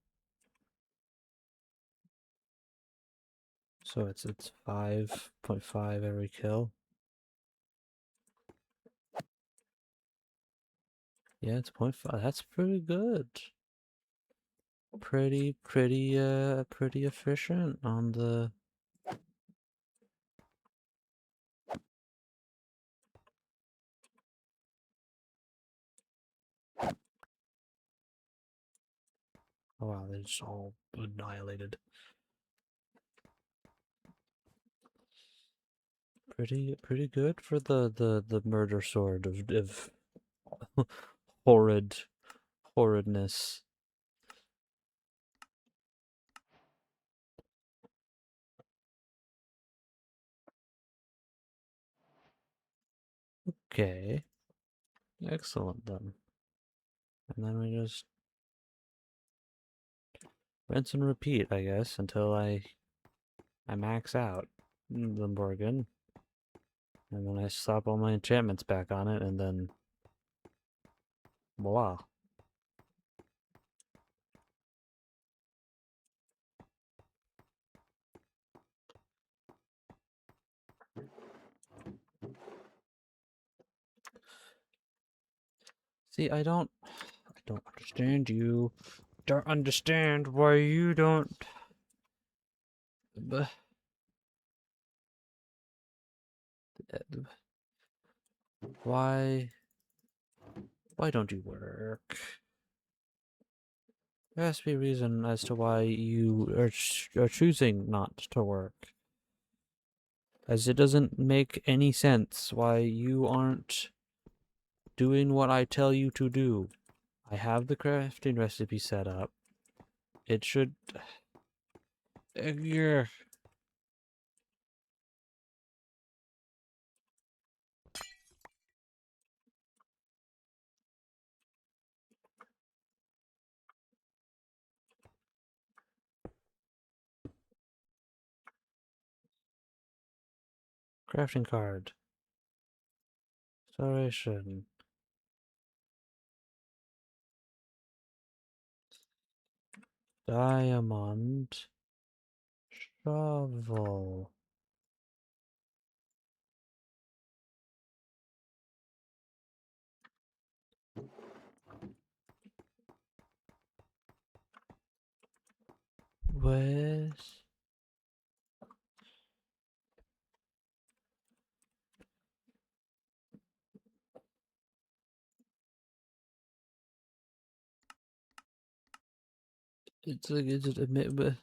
So it's 5.5 every kill. Yeah, it's 0.5. That's pretty good. Pretty efficient on the... Oh wow, they're just all annihilated. Pretty good for the murder sword of horridness. Okay. Excellent then. And then we just rinse and repeat, I guess, until I max out the Morgan. And then I slap all my enchantments back on it, and then voila. See, I don't understand you. Don't understand why you don't. But why don't you work? There has to be a reason as to why you are choosing not to work. As it doesn't make any sense why you aren't doing what I tell you to do. I have the crafting recipe set up. It should... yeah. Crafting card. Restoration. Diamond. Shovel. What? It's like it's admit, but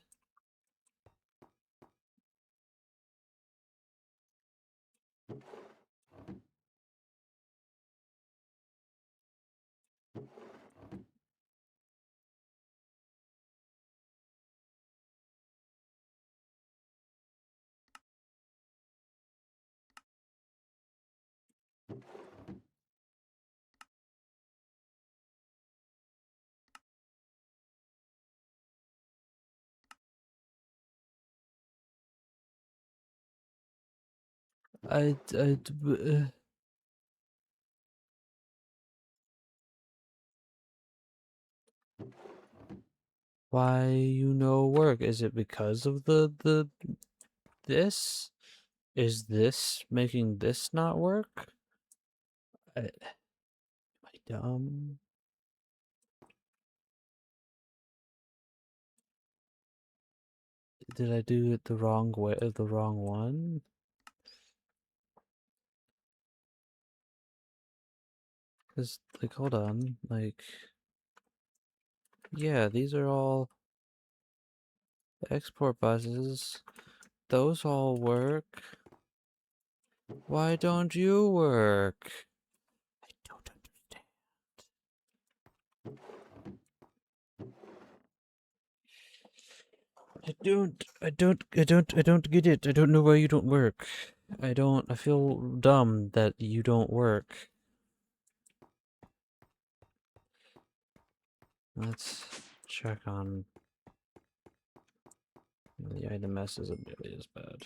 why you no work? Is it because of the this? Is this making this not work? Am I dumb? Did I do it the wrong way? The wrong one? Cause like, hold on, like, yeah, these are all export buses. Those all work. Why don't you work? I don't understand. I don't get it. I don't know why you don't work. I feel dumb that you don't work. Let's check on the item S isn't nearly as bad.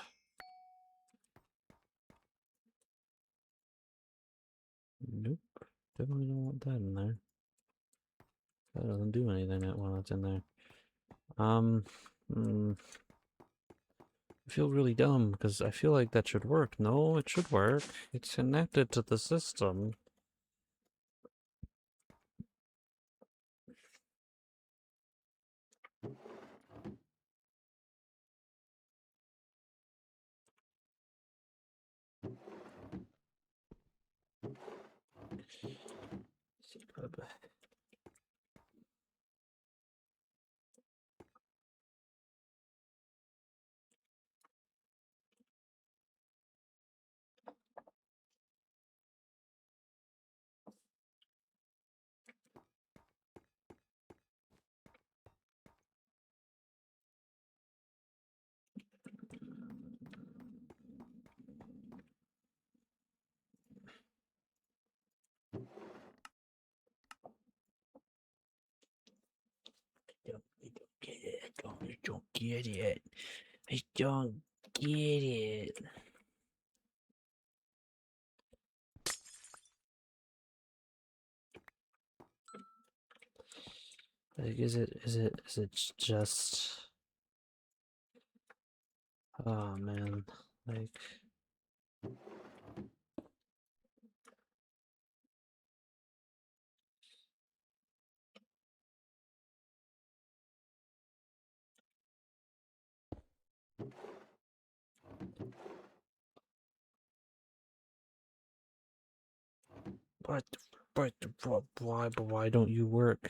Nope. Definitely don't want that in there. That doesn't do anything while it's in there. I feel really dumb because I feel like that should work. No, it should work. It's connected to the system. I don't get it. I don't get it. Like, is it just? Oh man, like. But, why don't you work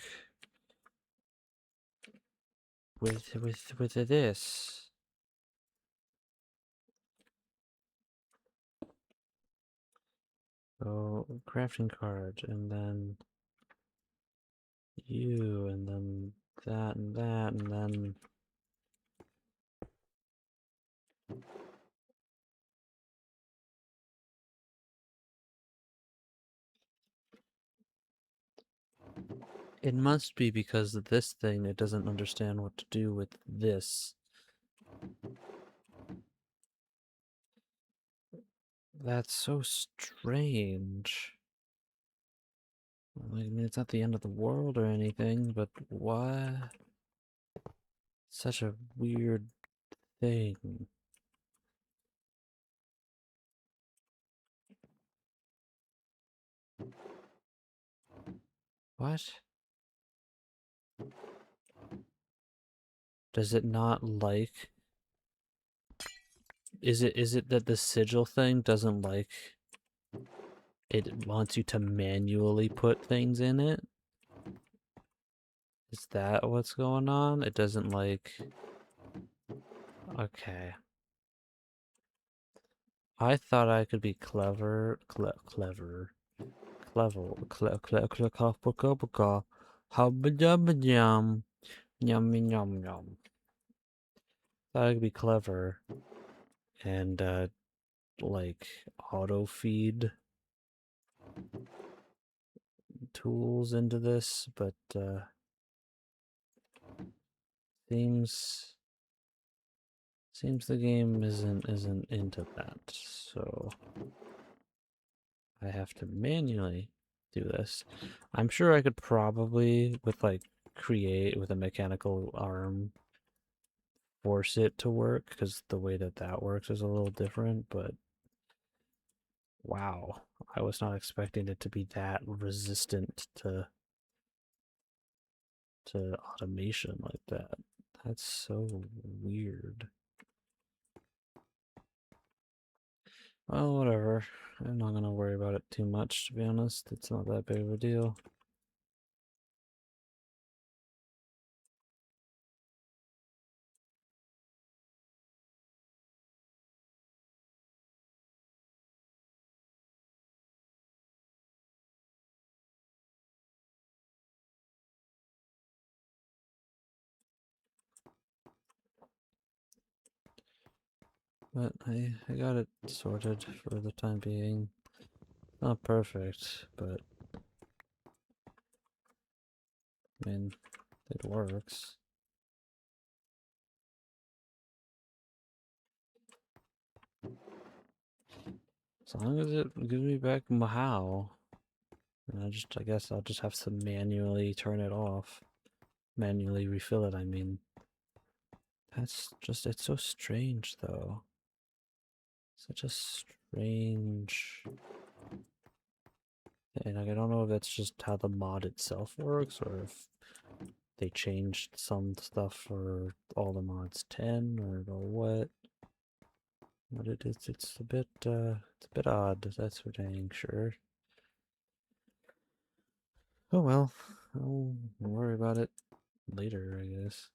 with this? So crafting card, and then you, and then that, and that, and then it must be because of this thing. It doesn't understand what to do with this. That's so strange. Like, I mean, it's not the end of the world or anything, but why? Such a weird thing. What? Does it not like... Is it that the sigil thing doesn't like... It wants you to manually put things in it? Is that what's going on? It doesn't like... Okay. I thought I could be clever, clever, yum, yum, yum, yum. Thought I could be clever and like auto feed tools into this, but seems the game isn't into that, so I have to manually do this. I'm sure I could probably with like create with a mechanical arm force it to work, because the way that that works is a little different, but wow, I was not expecting it to be that resistant to automation like that. That's so weird. Well, whatever. I'm not gonna worry about it too much, to be honest. It's not that big of a deal. But I got it sorted for the time being. Not perfect, but I mean, it works. As long as it gives me back Mahao. And I guess I'll just have to manually turn it off. Manually refill it, I mean. That's just, it's so strange though. Such a strange... And like, I don't know if that's just how the mod itself works, or if they changed some stuff for all the mods 10 or what. But it's a bit odd, that's for dang sure. Oh well, I'll worry about it later, I guess.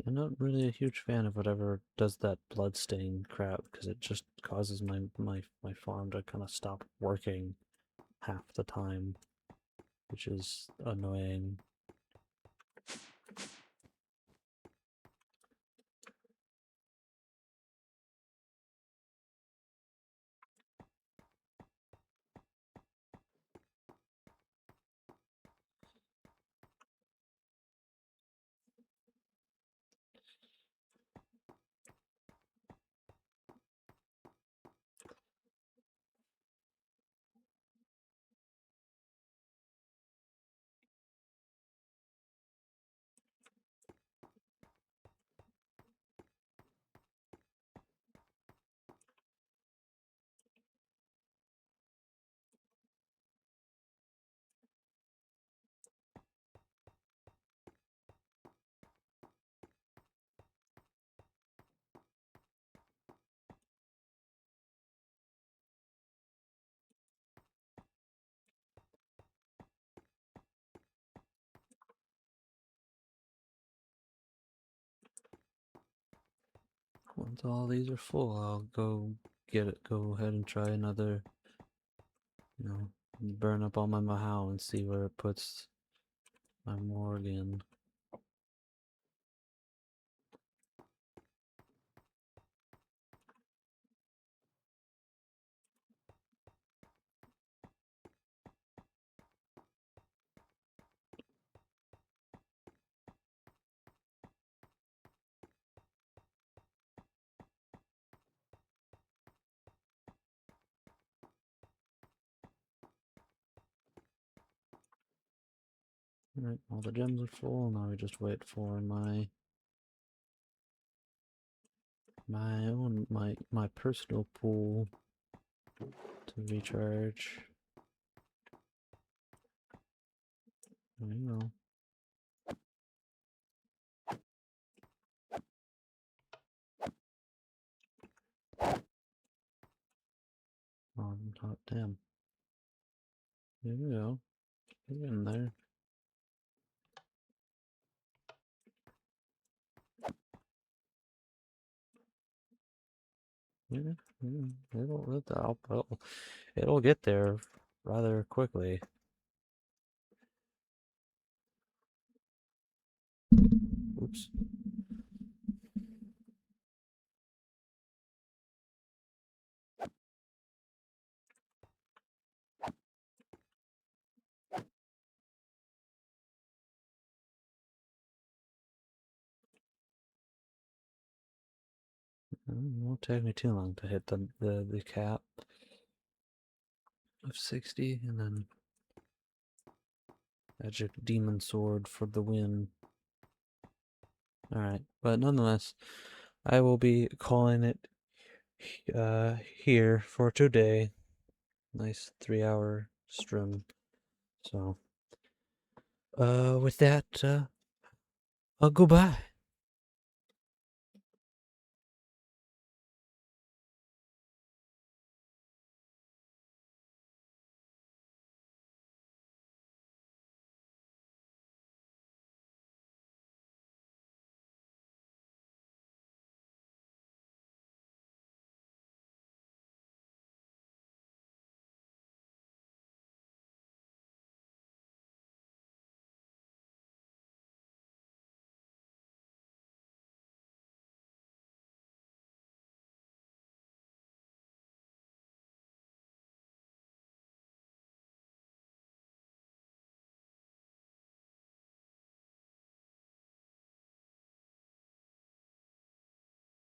I'm not really a huge fan of whatever does that bloodstain crap, because it just causes my farm to kind of stop working half the time, which is annoying. Once all these are full, I'll go ahead and try another, burn up all my Mahao and see where it puts my Morgan. Alright, all the gems are full. Now we just wait for my personal pool to recharge. There you go. Oh, hot damn. There you go. Get in there. Yeah, it'll get there rather quickly. Oops. It won't take me too long to hit the cap of 60, and then magic demon sword for the win. Alright, but nonetheless, I will be calling it here for today. Nice 3-hour stream. So, with that, goodbye.